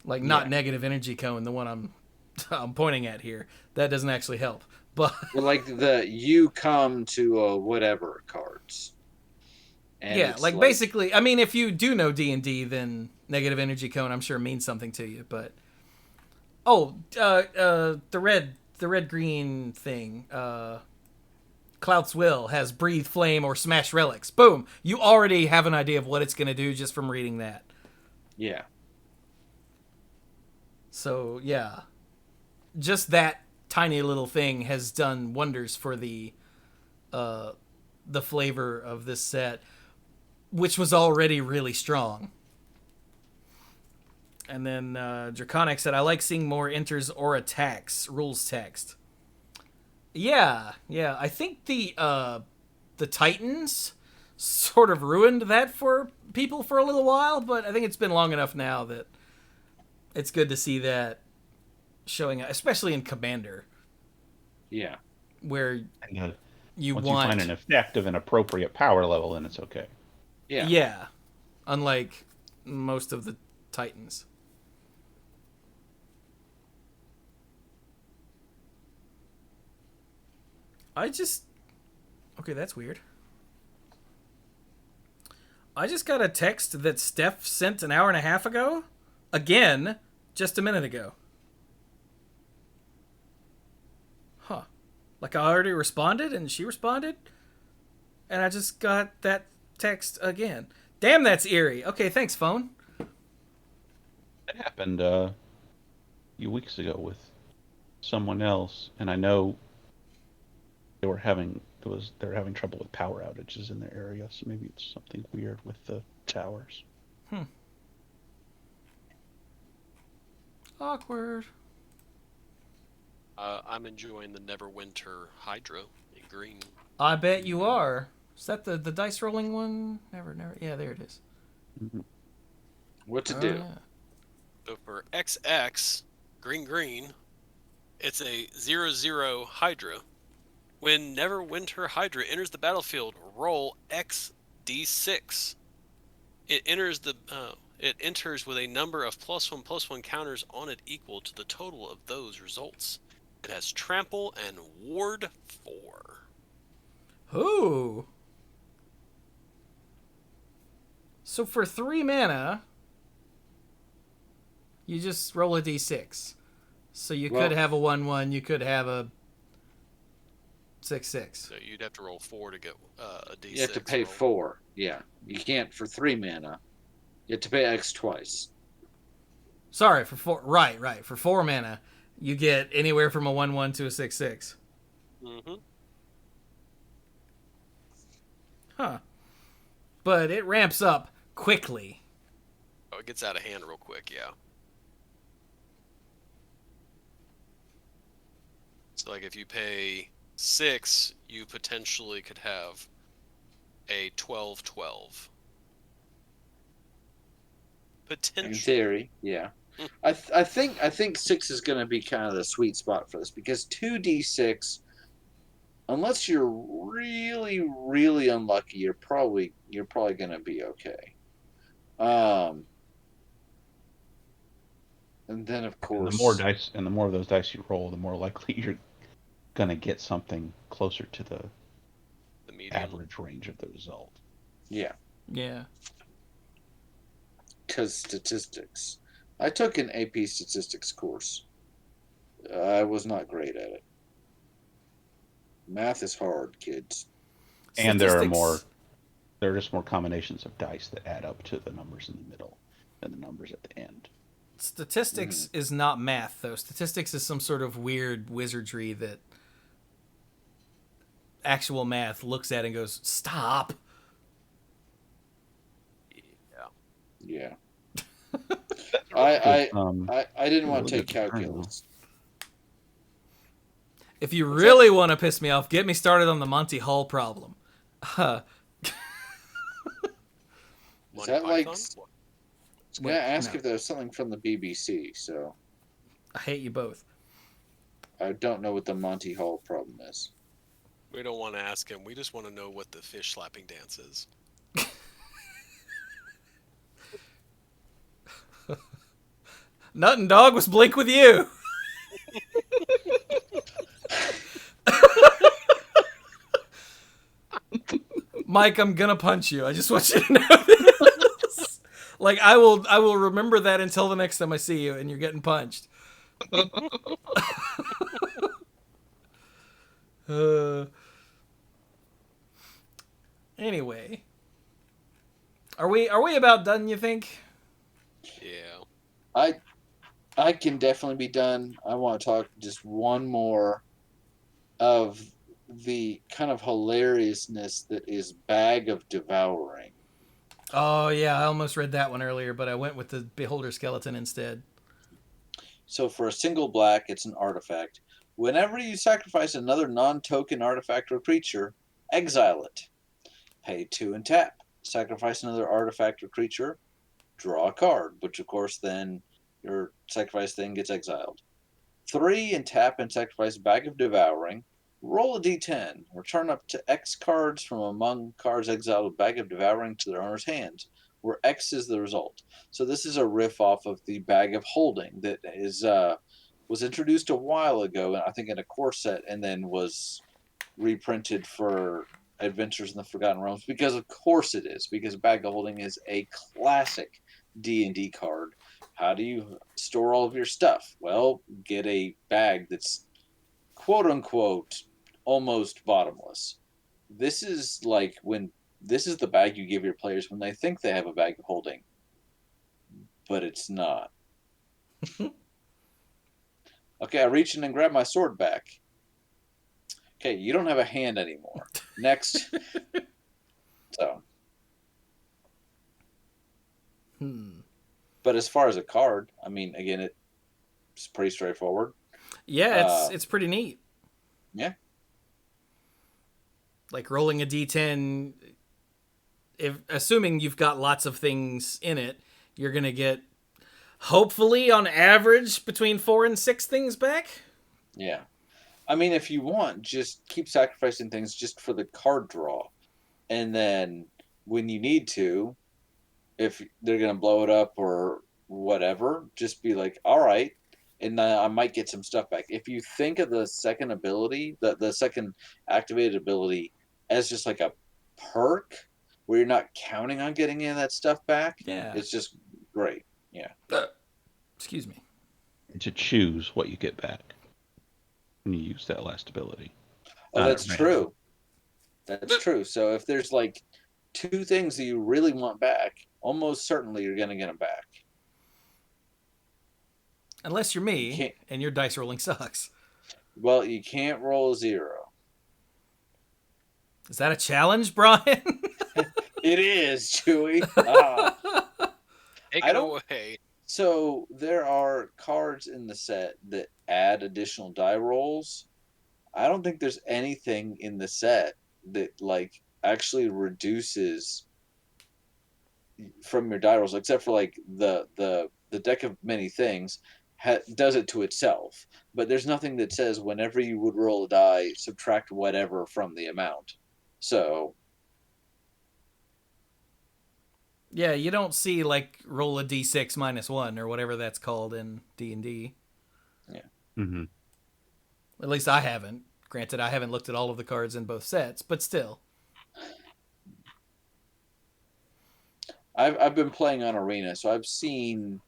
Like not negative energy cone, the one I'm pointing at here. That doesn't actually help. But Well, like the you come to whatever cards. And yeah, it's like basically, I mean, if you do know D&D, then negative energy cone, I'm sure means something to you. But the red green thing, Clout's Will has breathe flame or smash relics. Boom, you already have an idea of what it's gonna do just from reading that. yeah. So yeah, just that tiny little thing has done wonders for the flavor of this set, which was already really strong. And then Draconic said, I like seeing more enters or attacks rules text. Yeah. I think the Titans sort of ruined that for people for a little while, but I think it's been long enough now that it's good to see that showing up, especially in Commander. Yeah. Where And, you once want you find an effect of an appropriate power level, then it's okay. Yeah. Yeah. Unlike most of the Titans. Okay, that's weird. I just got a text that Steph sent an hour and a half ago. Again, just a minute ago. Huh. Like I already responded and she responded. And I just got that text again. Damn, that's eerie. Okay, thanks, phone. That happened a few weeks ago with someone else, and I know they were having trouble with power outages in their area, so maybe it's something weird with the towers. Awkward. I'm enjoying the Neverwinter Hydra in green. I bet you are. Is that the dice rolling one? Never. Yeah, there it is. Mm-hmm. What to do? Yeah. So for XX, green, it's a 0/0 Hydra. When Neverwinter Hydra enters the battlefield, roll XD6. It enters with a number of +1/+1 counters on it equal to the total of those results. It has Trample and Ward 4. Ooh. So for 3 mana, you just roll a d6. So you could have a 1/1, you could have a 6/6. So you'd have to roll 4 to get a d6. You have to pay 4. Yeah. You can't for 3 mana. You have to pay X twice. Sorry, for 4. Right. For 4 mana, you get anywhere from a 1/1 to a 6/6. Mm-hmm. Huh. But it ramps up quickly. Oh, it gets out of hand real quick, yeah. So, like, if you pay 6, you potentially could have a 12/12. Potentially. In theory, yeah. I think 6 is going to be kind of the sweet spot for this because 2d6, unless you're really, really unlucky, you're probably going to be okay. And then, of And the more course, dice, and the more of those dice you roll, the more likely you're gonna get something closer to the The medium. average range of the result. yeah, Yeah. because statistics. I took an AP statistics course. I was not great at it. Math is hard, kids. And Statistics. there are just more combinations of dice that add up to the numbers in the middle than the numbers at the end. Statistics is not math, though. Statistics is some sort of weird wizardry that actual math looks at and goes, "Stop." Yeah. Good, I didn't want really to take good return, though. calculus. If you What's really want to piss me off, get me started on the Monty Hall problem. Is Monty that like? Python? I was gonna ask no. if there was something from the BBC, so I hate you both. I don't know what the Monty Hall problem is. We don't want to ask him. We just want to know what the fish slapping dance is. Nut and Dog was Blink with you. Mike, I'm gonna punch you. I just want you to know this. Like I will remember that until the next time I see you, and you're getting punched. uh, anyway, are we about done? You think? Yeah. I can definitely be done. I want to talk just one more of the kind of hilariousness that is Bag of Devouring. Oh yeah, I almost read that one earlier, but I went with the Beholder skeleton instead. So for a single black, it's an artifact. Whenever you sacrifice another non-token artifact or creature, exile it. Pay 2 and tap. Sacrifice another artifact or creature, draw a card, which of course then your sacrifice thing gets exiled. 3 and tap and sacrifice Bag of Devouring. Roll a d10. Return up to X cards from among cards exiled with Bag of Devouring to their owner's hands, where X is the result. So this is a riff off of the Bag of Holding that is was introduced a while ago, I think in a core set, and then was reprinted for Adventures in the Forgotten Realms, because of course it is, because Bag of Holding is a classic D&D card. How do you store all of your stuff? Well, get a bag that's quote unquote almost bottomless. This is like when this is the bag you give your players when they think they have a bag of holding, but it's not. Okay, I reach in and grab my sword back. Okay, you don't have a hand anymore. Next. So, but as far as a card, I mean, again, it's pretty straightforward. Yeah, it's pretty neat. Yeah. Like rolling a d10, if assuming you've got lots of things in it, you're gonna get hopefully on average between 4 and 6 things back. Yeah. I mean, if you want, just keep sacrificing things just for the card draw. And then when you need to, if they're going to blow it up or whatever, just be like, all right. And I might get some stuff back. If you think of the second ability, the second activated ability, as just like a perk where you're not counting on getting any of that stuff back, Yeah. it's just great. Yeah. Excuse me. And to choose what you get back when you use that last ability. Oh, Not that's at random. true. That's true. So if there's like 2 things that you really want back, almost certainly you're going to get them back. Unless you're me and your dice rolling sucks. Well, you can't roll a 0. Is that a challenge, Brian? It is, Chewy. Ah. Take I it don't- away. So there are cards in the set that add additional die rolls. I don't think there's anything in the set that like actually reduces from your die rolls, except for like the deck of many things does it to itself. But there's nothing that says whenever you would roll a die, subtract whatever from the amount. So Yeah, you don't see like roll a d6 -1 or whatever that's called in D&D. Yeah. Mm-hmm. At least I haven't. Granted, I haven't looked at all of the cards in both sets, but still. I've been playing on Arena, so I've seen,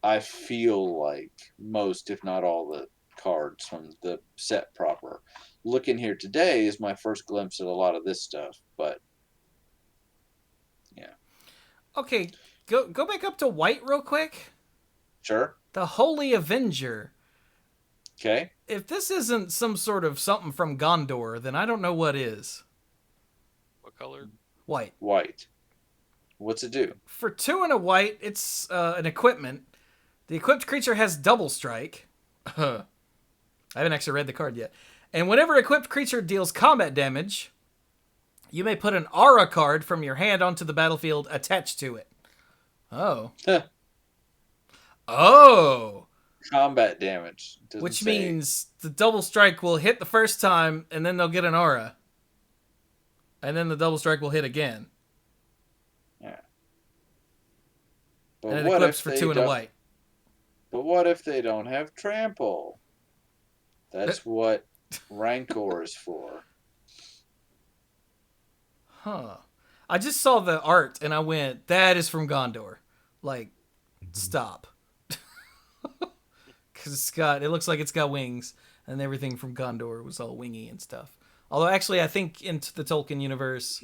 I feel like, most, if not all, the cards from the set proper. Looking here today is my first glimpse at a lot of this stuff, but yeah. Okay, go back up to white real quick. Sure. The Holy Avenger. Okay. If this isn't some sort of something from Gondor, then I don't know what is. What color? White. White. What's it do? For 2 and a white, it's an equipment. The equipped creature has double strike. I haven't actually read the card yet. And whenever equipped creature deals combat damage, you may put an aura card from your hand onto the battlefield attached to it. Oh. Oh. Combat damage. Doesn't Which say. means the double strike will hit the first time, and then they'll get an aura. And then the double strike will hit again. Yeah. But And it equips for 2 and a white. But what if they don't have trample? That's what Rancor is for. Huh. I just saw the art, and I went, that is from Gondor. Like, stop. Because it looks like it's got wings, and everything from Gondor was all wingy and stuff. Although, actually, I think in the Tolkien universe,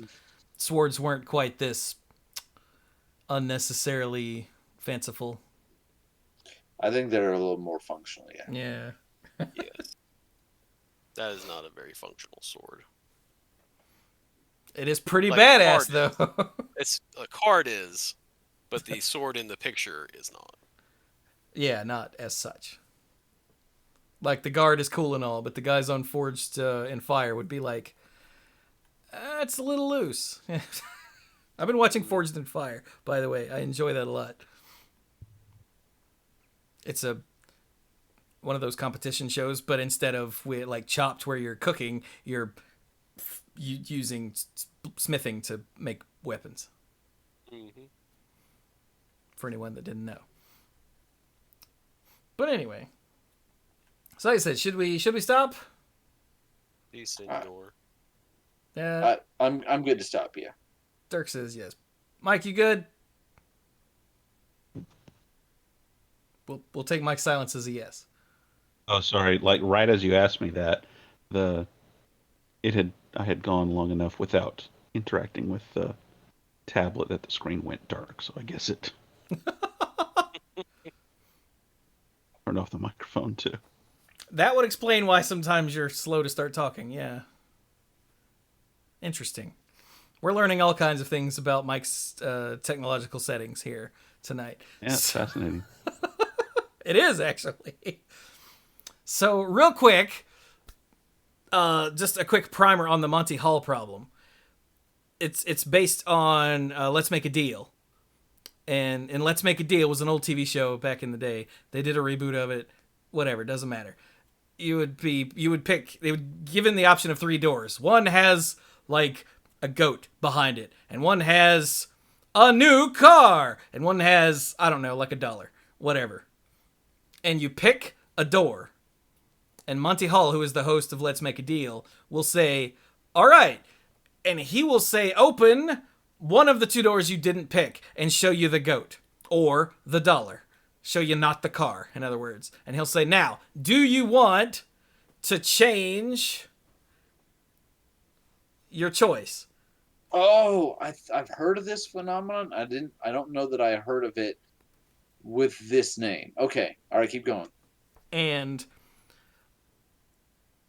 swords weren't quite this unnecessarily fanciful. I think they're a little more functional, yeah. Yeah. Yes. That is not a very functional sword. It is pretty Like, badass, hard though. It's a card is, but the sword in the picture is not. Yeah, not as such. Like, the guard is cool and all, but the guys on Forged in Fire would be like, it's a little loose. I've been watching Forged in Fire, by the way. I enjoy that a lot. It's one of those competition shows, but instead of like Chopped where you're cooking, you're using smithing to make weapons. Mm-hmm. For anyone that didn't know. But anyway, so like I said, should we stop? Decent door. Yeah. I'm good to stop, yeah. Dirk says yes. Mike, you good? We'll take Mike's silence as a yes. Oh, sorry. Like right as you asked me that, I had gone long enough without interacting with the tablet that the screen went dark. So I guess it turned off the microphone too. That would explain why sometimes you're slow to start talking. Yeah. Interesting. We're learning all kinds of things about Mike's technological settings here tonight. Yeah, it's fascinating. It is, actually. So, real quick, just a quick primer on the Monty Hall problem. It's based on Let's Make a Deal. And Let's Make a Deal was an old TV show back in the day. They did a reboot of it. Whatever, doesn't matter. You would pick, they would given the option of 3 doors. One has, like, a goat behind it. And one has a new car. And one has, I don't know, like $1. Whatever. And you pick a door. And Monty Hall, who is the host of Let's Make a Deal, will say, all right. And he will say, open one of the 2 doors you didn't pick and show you the goat. Or the $1. Show you not the car, in other words. And he'll say, now, do you want to change your choice? Oh, I've heard of this phenomenon. I don't know that I heard of it with this name. Okay. All right, keep going. And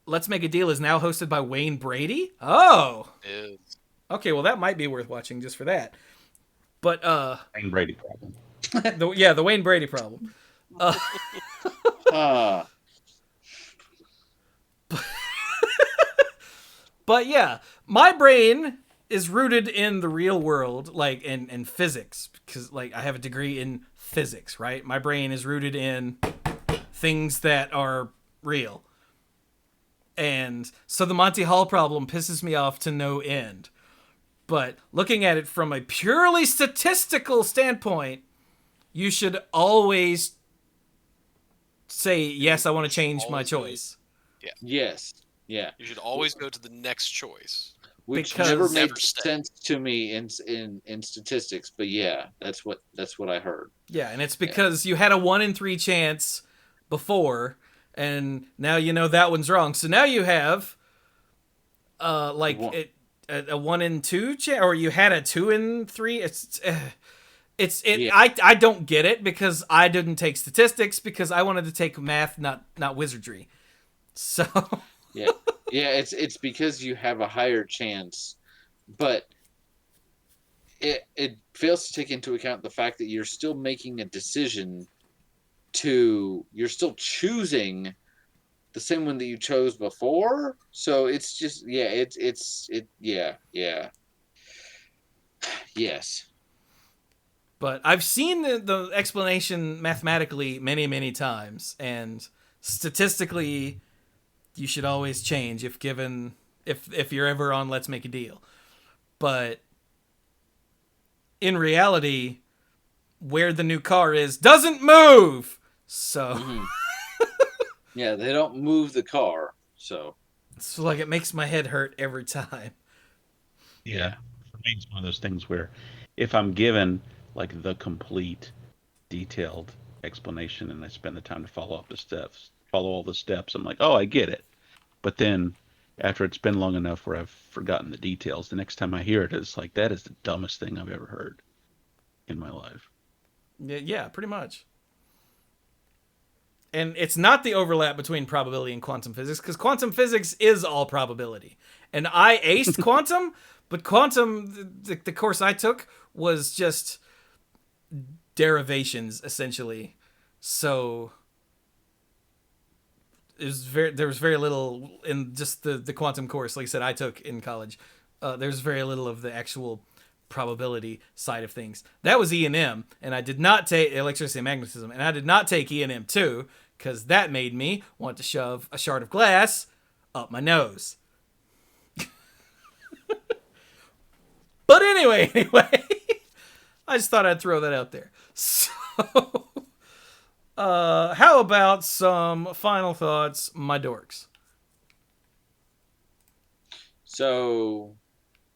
Let's Make a Deal is now hosted by Wayne Brady. Oh. Is. Okay, well that might be worth watching just for that. But Wayne Brady problem. the Wayne Brady problem. But yeah, my brain is rooted in the real world, like in physics, because like I have a degree in physics, right? My brain is rooted in things that are real. And so the Monty Hall problem pisses me off to no end. But looking at it from a purely statistical standpoint, you should always say, yes, I want to change my Always go- choice. Yes. Yeah. You should always go to the next choice. Which Because- never made Never stay. sense to me in statistics, but yeah, that's what I heard. Yeah, and it's because you had a 1 in 3 chance before, and now you know that one's wrong. So now you have like One- a 1 in 2 chance, or you had a 2 in 3. Yeah. I don't get it because I didn't take statistics because I wanted to take math, not wizardry. So Yeah. Yeah, it's because you have a higher chance, but it fails to take into account the fact that you're still making a decision you're still choosing the same one that you chose before. So it's just yes. but I've seen the explanation mathematically many times, and statistically you should always change if given if you're ever on Let's Make a Deal. But in reality, where the new car is doesn't move. So Mhm. Yeah, they don't move the car. So it's like it makes my head hurt every time. Yeah, for me, it's one of those things where if I'm given like the complete, detailed explanation, and I spend the time to follow all the steps, I'm like, oh, I get it. But then after it's been long enough where I've forgotten the details, the next time I hear it, it's like that is the dumbest thing I've ever heard in my life. Yeah, pretty much. And it's not the overlap between probability and quantum physics, because quantum physics is all probability. And I aced quantum, but quantum, the course I took, was just derivations, essentially. So there was very little in just the quantum course, like I said, I took in college. There's very little of the actual probability side of things. That was E&M, and I did not take electricity and magnetism, and I did not take E&M 2, because that made me want to shove a shard of glass up my nose. But anyway, I just thought I'd throw that out there. So, how about some final thoughts, my dorks? So,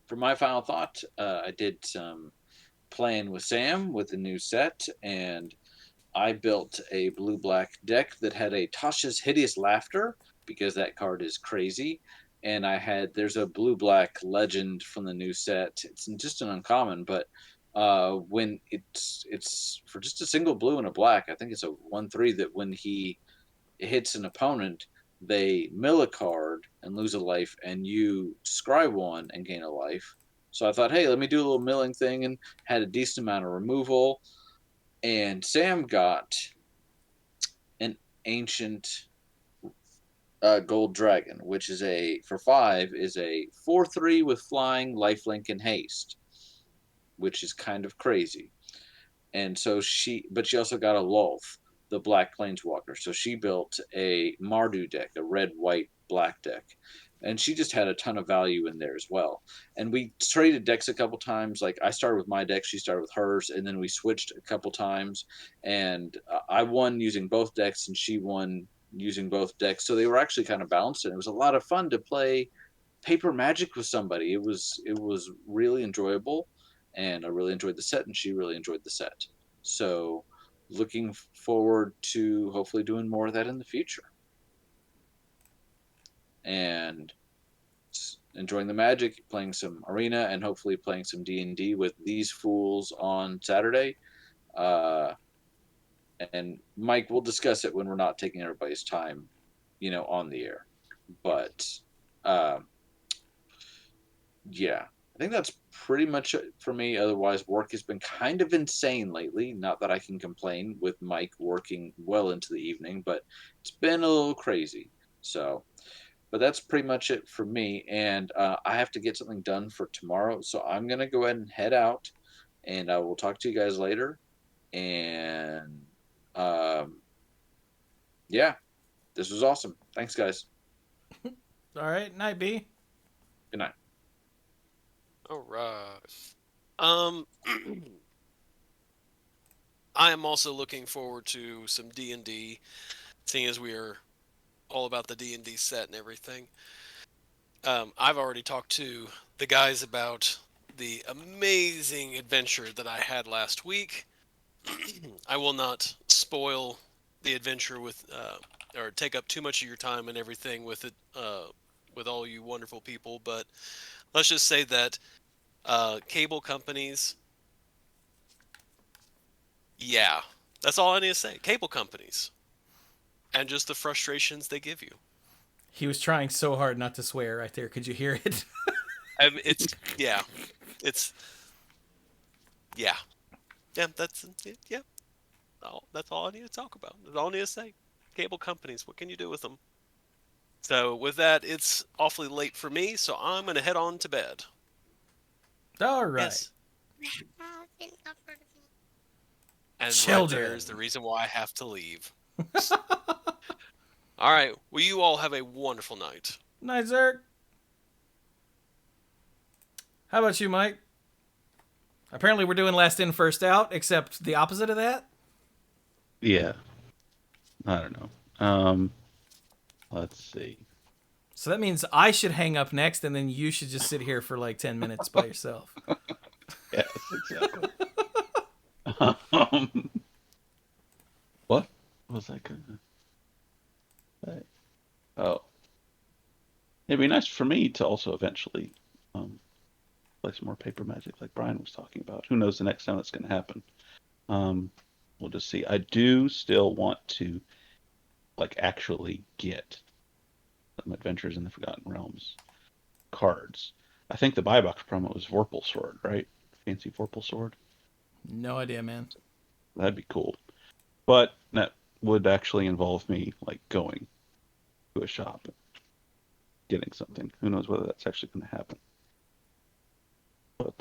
for my final thought, I did some playing with Sam with the new set, and I built a blue-black deck that had a Tasha's Hideous Laughter, because that card is crazy. And there's a blue-black legend from the new set. It's just an uncommon, but when it's for just a single blue and a black, I think it's a 1/3 that when he hits an opponent, they mill a card and lose a life, and you scry one and gain a life. So I thought, hey, let me do a little milling thing, and had a decent amount of removal. And Sam got an ancient gold dragon, which is for 5 is a 4/3 with flying, lifelink, and haste, which is kind of crazy. And so but she also got a Lolth, the black planeswalker. So she built a Mardu deck, a red, white, black deck. And she just had a ton of value in there as well. And we traded decks a couple times. Like I started with my deck, she started with hers, and then we switched a couple times. And I won using both decks, and she won using both decks. So they were actually kind of balanced, and it was a lot of fun to play paper magic with somebody. It was really enjoyable, and I really enjoyed the set, and she really enjoyed the set. So looking forward to hopefully doing more of that in the future, and enjoying the magic, playing some arena, and hopefully playing some D&D with these fools on Saturday. And Mike, we'll discuss it when we're not taking everybody's time, on the air. But yeah, I think that's pretty much it for me. Otherwise, work has been kind of insane lately. Not that I can complain with Mike working well into the evening, but it's been a little crazy. So, but that's pretty much it for me. And I have to get something done for tomorrow. So I'm going to go ahead and head out, and I will talk to you guys later. And yeah, this was awesome. Thanks, guys. All right, night B. Good night. All right. Um, I am also looking forward to some D&D, seeing as we are all about the D&D set and everything. I've already talked to the guys about the amazing adventure that I had last week. I will not spoil the adventure or take up too much of your time and everything with it, with all you wonderful people. But let's just say that cable companies, yeah, that's all I need to say. Cable companies, and just the frustrations they give you. He was trying so hard not to swear right there. Could you hear it? It's yeah, it's yeah, yeah. That's yeah. That's all I need to talk about. That's all I need to say. Cable companies, what can you do with them? So with that, it's awfully late for me, so I'm gonna head on to bed. All right. Yes. And Children. right there's the reason why I have to leave. All right. Well, you all have a wonderful night. Night, Zerk. How about you, Mike? Apparently we're doing last in, first out, except the opposite of that. Yeah. I don't know. Let's see. So that means I should hang up next, and then you should just sit here for like 10 minutes by yourself. Yes, exactly. What was I gonna say? Oh, it'd be nice for me to also eventually play some more paper magic, like Brian was talking about. Who knows the next time that's going to happen? We'll just see. I do still want to like actually get some Adventures in the Forgotten Realms cards. I think the buy box promo was Vorpal Sword, right? Fancy Vorpal Sword. No idea, man. That'd be cool. But that would actually involve me like going to a shop and getting something. Who knows whether that's actually going to happen. But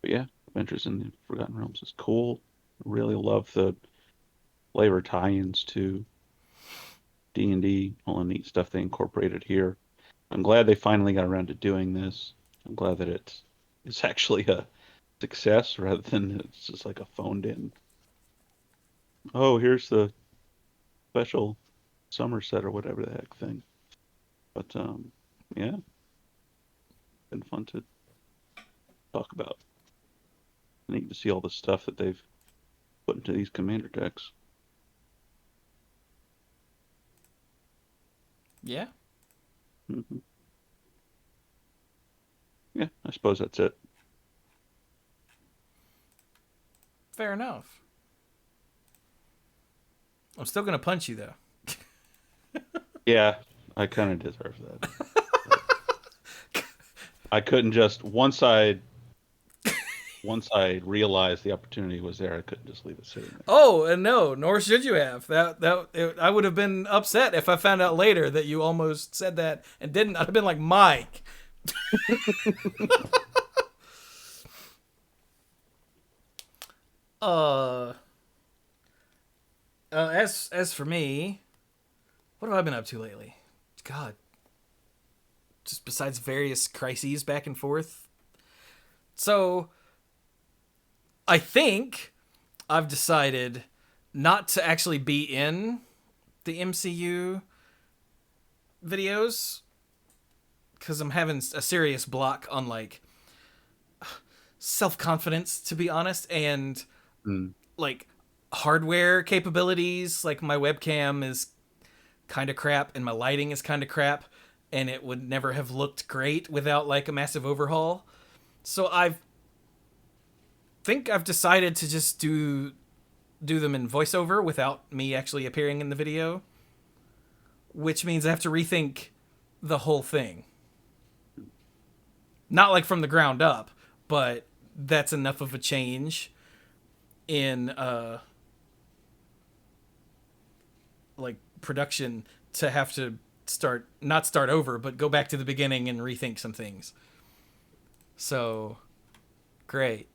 yeah, Adventures in the Forgotten Realms is cool. Really love the flavor tie-ins to D&D, all the neat stuff they incorporated here. I'm glad they finally got around to doing this. I'm glad that it's actually a success rather than it's just like a phoned in. Oh, here's the special summer set or whatever the heck thing. But yeah, been fun to talk about. Neat to see all the stuff that they've put into these commander decks. Yeah. Mm-hmm. Yeah, I suppose that's it. Fair enough. I'm still going to punch you, though. Yeah, I kind of deserve that. I couldn't just once I realized the opportunity was there, I couldn't just leave it sitting there. Oh, and no, nor should you have. I would have been upset if I found out later that you almost said that and didn't. I'd have been like, Mike. As for me, what have I been up to lately? God, just besides various crises back and forth. So, I think I've decided not to actually be in the MCU videos because I'm having a serious block on like self-confidence, to be honest, and like hardware capabilities. Like my webcam is kind of crap and my lighting is kind of crap, and it would never have looked great without like a massive overhaul. So I think I've decided to just do them in voiceover without me actually appearing in the video, which means I have to rethink the whole thing. Not like from the ground up, but that's enough of a change in like production to have to not start over, but go back to the beginning and rethink some things. So great.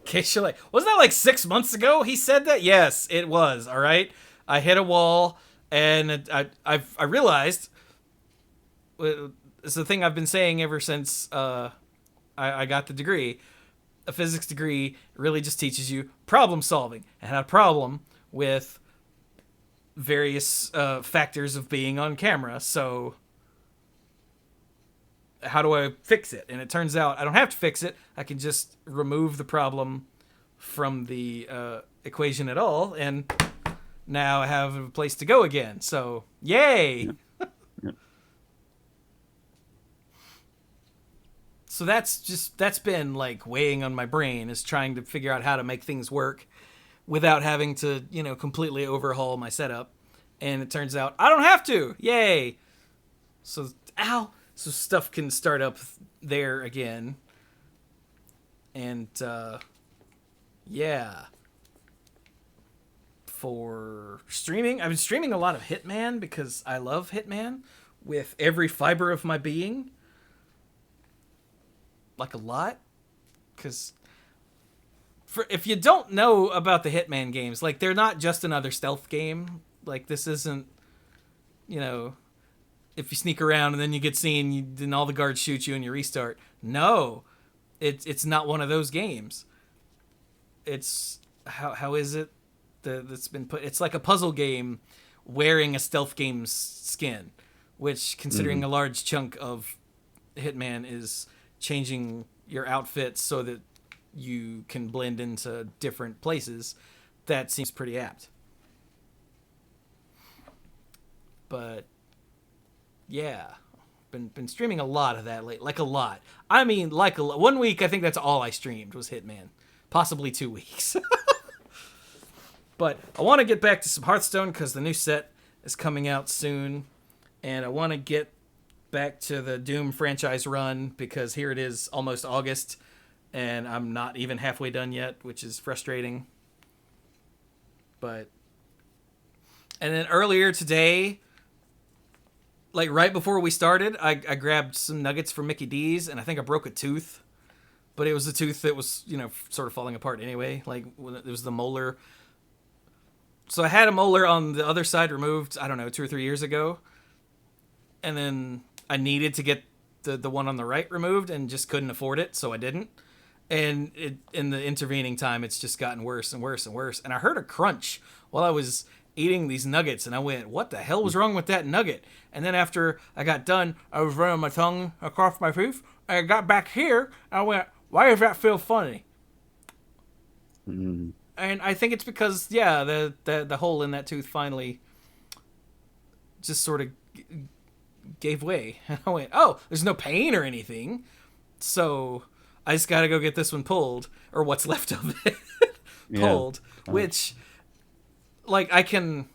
Case you're like, wasn't that like 6 months ago he said that? Yes, it was. All right. I hit a wall and I realized it's the thing I've been saying ever since I got the degree. A physics degree really just teaches you problem solving and a problem with various factors of being on camera. So how do I fix it? And it turns out I don't have to fix it. I can just remove the problem from the equation at all, and now I have a place to go again. So yay! Yep. So that's been like weighing on my brain, is trying to figure out how to make things work without having to, completely overhaul my setup. And it turns out I don't have to. Yay. So stuff can start up there again. And yeah. For streaming, I've been streaming a lot of Hitman because I love Hitman with every fiber of my being. Like a lot, because if you don't know about the Hitman games, like, they're not just another stealth game. Like, this isn't, if you sneak around and then you get seen, then all the guards shoot you and you restart. No, it's not one of those games. It's how is it that's been put? It's like a puzzle game wearing a stealth game's skin, which, considering a large chunk of Hitman is changing your outfit so that you can blend into different places, that seems pretty apt. But yeah, been streaming a lot of that lately. Like a lot. I mean, like a lot. 1 week, I think that's all I streamed was Hitman. Possibly 2 weeks. But I want to get back to some Hearthstone because the new set is coming out soon, and I want to get back to the Doom franchise run because here it is almost August and I'm not even halfway done yet, which is frustrating. And then earlier today, like right before we started, I grabbed some nuggets from Mickey D's and I think I broke a tooth, but it was a tooth that was, sort of falling apart anyway. Like, it was the molar. So I had a molar on the other side removed, I don't know, 2 or 3 years ago. And then I needed to get the one on the right removed and just couldn't afford it, so I didn't. And in the intervening time, it's just gotten worse and worse and worse. And I heard a crunch while I was eating these nuggets, and I went, what the hell was wrong with that nugget? And then after I got done, I was running my tongue across my tooth, and I got back here, and I went, why does that feel funny? And I think it's because, the hole in that tooth finally just sort of gave way. And I went, oh, there's no pain or anything, so I just gotta go get this one pulled, or what's left of it pulled. Yeah. Which, like, I can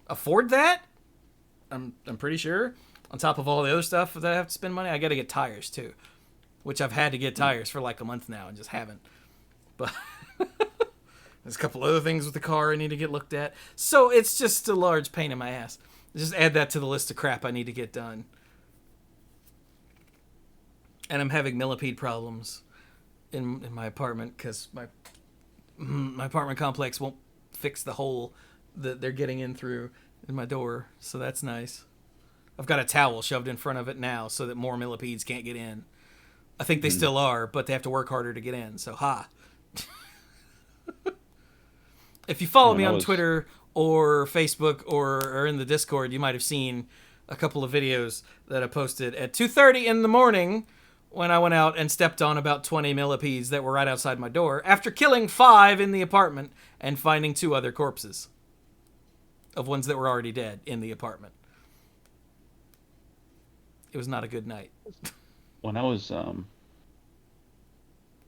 afford that. I'm pretty sure. On top of all the other stuff that I have to spend money, I gotta get tires too, which I've had to get tires for like a month now and just haven't. But there's a couple other things with the car I need to get looked at, so it's just a large pain in my ass. Just add that to the list of crap I need to get done. And I'm having millipede problems in my apartment because my apartment complex won't fix the hole that they're getting in through in my door, so that's nice. I've got a towel shoved in front of it now so that more millipedes can't get in. I think they still are, but they have to work harder to get in, so ha. If you follow me on Twitter or Facebook or in the Discord, you might have seen a couple of videos that I posted at 2:30 in the morning when I went out and stepped on about 20 millipedes that were right outside my door after killing 5 in the apartment and finding 2 other corpses of ones that were already dead in the apartment. It was not a good night. When I was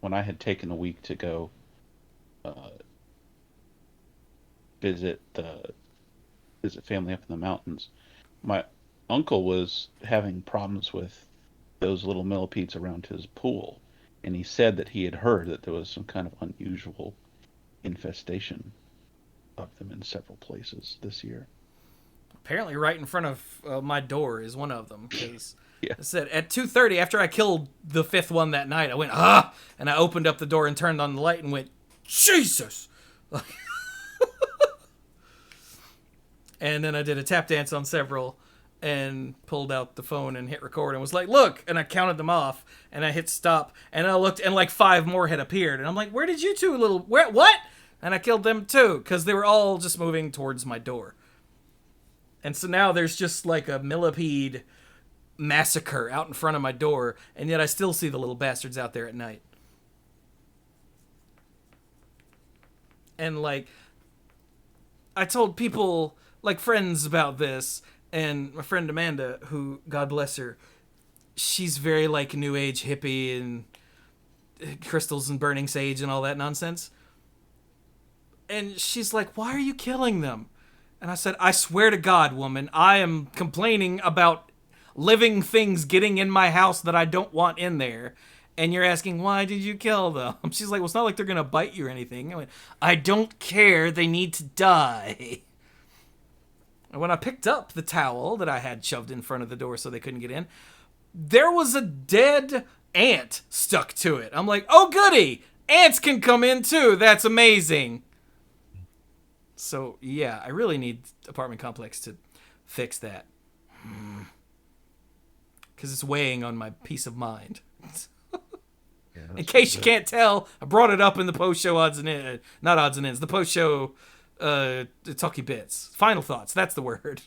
when I had taken a week to go visit family up in the mountains, my uncle was having problems with those little millipedes around his pool, and he said that he had heard that there was some kind of unusual infestation of them in several places this year. Apparently right in front of my door is one of them, because I said at 2:30 after I killed the 5th one that night, I went and I opened up the door and turned on the light and went, Jesus. And then I did a tap dance on several, and pulled out the phone and hit record and was like, look, and I counted them off and I hit stop and I looked and like 5 more had appeared and I'm like, where did you two what? And I killed them too because they were all just moving towards my door. And so now there's just like a millipede massacre out in front of my door, and yet I still see the little bastards out there at night. And like, I told people, like friends, about this, and my friend Amanda, who, God bless her, she's very like new age hippie and crystals and burning sage and all that nonsense. And she's like, why are you killing them? And I said, I swear to God, woman, I am complaining about living things getting in my house that I don't want in there. And you're asking, why did you kill them? She's like, well, it's not like they're going to bite you or anything. I went, I don't care. They need to die. And when I picked up the towel that I had shoved in front of the door so they couldn't get in, there was a dead ant stuck to it. I'm like, oh, goody. Ants can come in too. That's amazing. So, yeah, I really need apartment complex to fix that. Because it's weighing on my peace of mind. Yeah, in case you can't tell, I brought it up in the post-show odds and ends. Not odds and ends, the post-show talkie bits. Final thoughts, that's the word.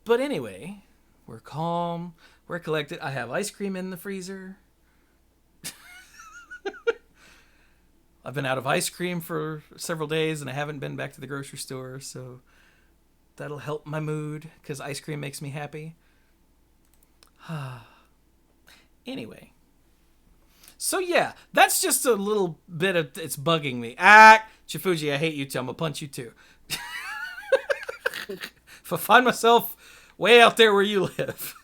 But anyway, we're calm, we're collected. I have ice cream in the freezer. I've been out of ice cream for several days and I haven't been back to the grocery store, so that'll help my mood because ice cream makes me happy. Anyway. So yeah, that's just a little bit of it's bugging me. Chifuji, I hate you too. I'm gonna punch you too. If I find myself way out there where you live,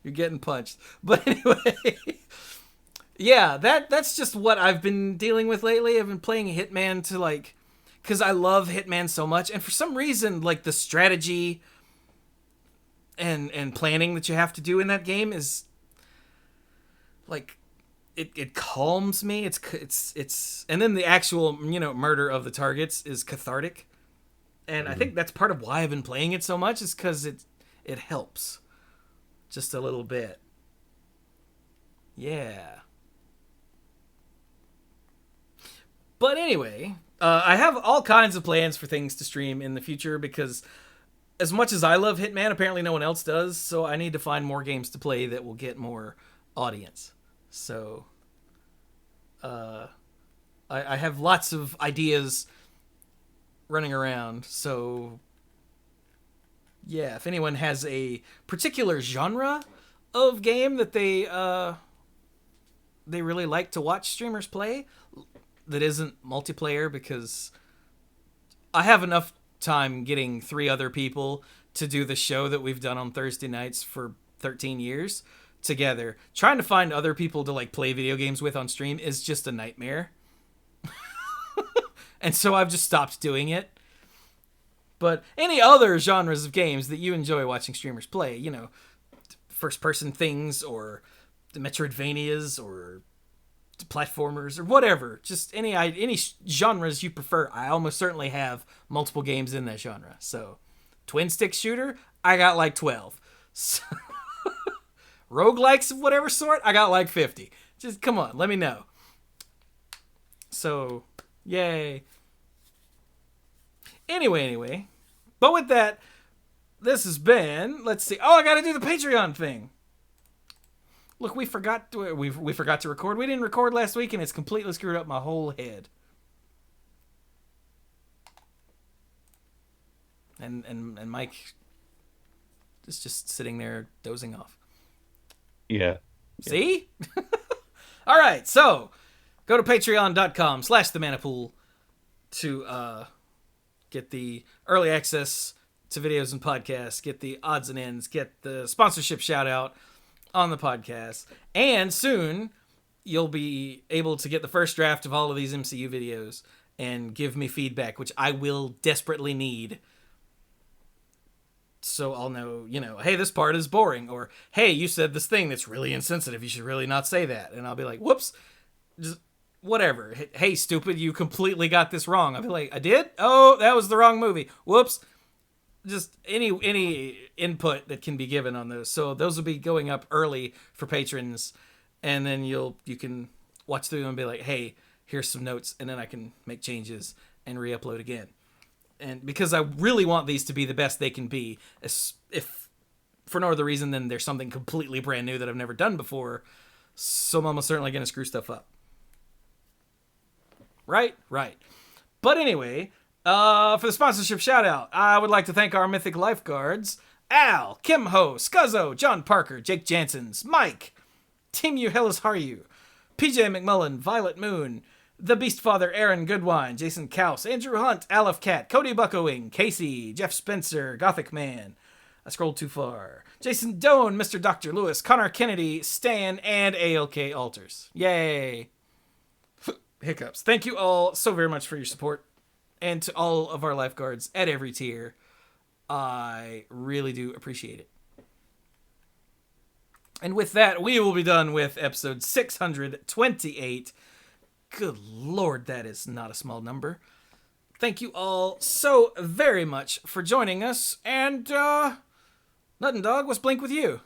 you're getting punched. But anyway, yeah, that's just what I've been dealing with lately. I've been playing Hitman to like, because I love Hitman so much, and for some reason, like the strategy and planning that you have to do in that game is like it calms me. It's and then the actual murder of the targets is cathartic, and I think that's part of why I've been playing it so much is because it helps just a little bit. Yeah. But anyway, I have all kinds of plans for things to stream in the future because as much as I love Hitman, apparently no one else does, so I need to find more games to play that will get more audience. So, I have lots of ideas running around, so yeah, if anyone has a particular genre of game that they really like to watch streamers play that isn't multiplayer, because I have enough time getting 3 other people to do the show that we've done on Thursday nights for 13 years together. Trying to find other people to like play video games with on stream is just a nightmare. And so I've just stopped doing it. But any other genres of games that you enjoy watching streamers play, first person things or the Metroidvanias or platformers or whatever, just any genres you prefer, I almost certainly have multiple games in that genre. So twin stick shooter, I got like 12. So, roguelikes of whatever sort, I got like 50. Just come on, let me know. So yay. Anyway, but with that, this has been, let's see, I gotta do the Patreon thing. Look, we forgot to record. We didn't record last week, and it's completely screwed up my whole head. And Mike is just sitting there dozing off. Yeah. See? All right, so go to patreon.com/themanapool to get the early access to videos and podcasts, get the odds and ends, get the sponsorship shout out on the podcast, and soon you'll be able to get the first draft of all of these MCU videos and give me feedback, which I will desperately need. So I'll know, hey, this part is boring, or hey, you said this thing that's really insensitive, you should really not say that. And I'll be like, whoops, just whatever. Hey, stupid, you completely got this wrong. I'll be like, I did? Oh, that was the wrong movie. Whoops. Just any input that can be given on those. So those will be going up early for patrons, and then you can watch through them and be like, hey, here's some notes, and then I can make changes and re-upload again. And because I really want these to be the best they can be, if for no other reason than there's something completely brand new that I've never done before, so I'm almost certainly going to screw stuff up. Right. But anyway, for the sponsorship shout out, I would like to thank our mythic lifeguards, Al, Kim Ho, Scuzzo, John Parker, Jake Jansons, Mike, Team You Hellas Haryu, PJ McMullen, Violet Moon, The Beastfather Aaron Goodwine, Jason Kaus, Andrew Hunt, Aleph Cat, Cody Buckowing, Casey, Jeff Spencer, Gothic Man. I scrolled too far. Jason Doan, Mr. Dr. Lewis, Connor Kennedy, Stan, and ALK Alters. Yay! Hiccups. Thank you all so very much for your support. And to all of our lifeguards at every tier. I really do appreciate it. And with that, we will be done with episode 628. Good Lord, that is not a small number. Thank you all so very much for joining us. And, Nut and Dog, what's Blink with you?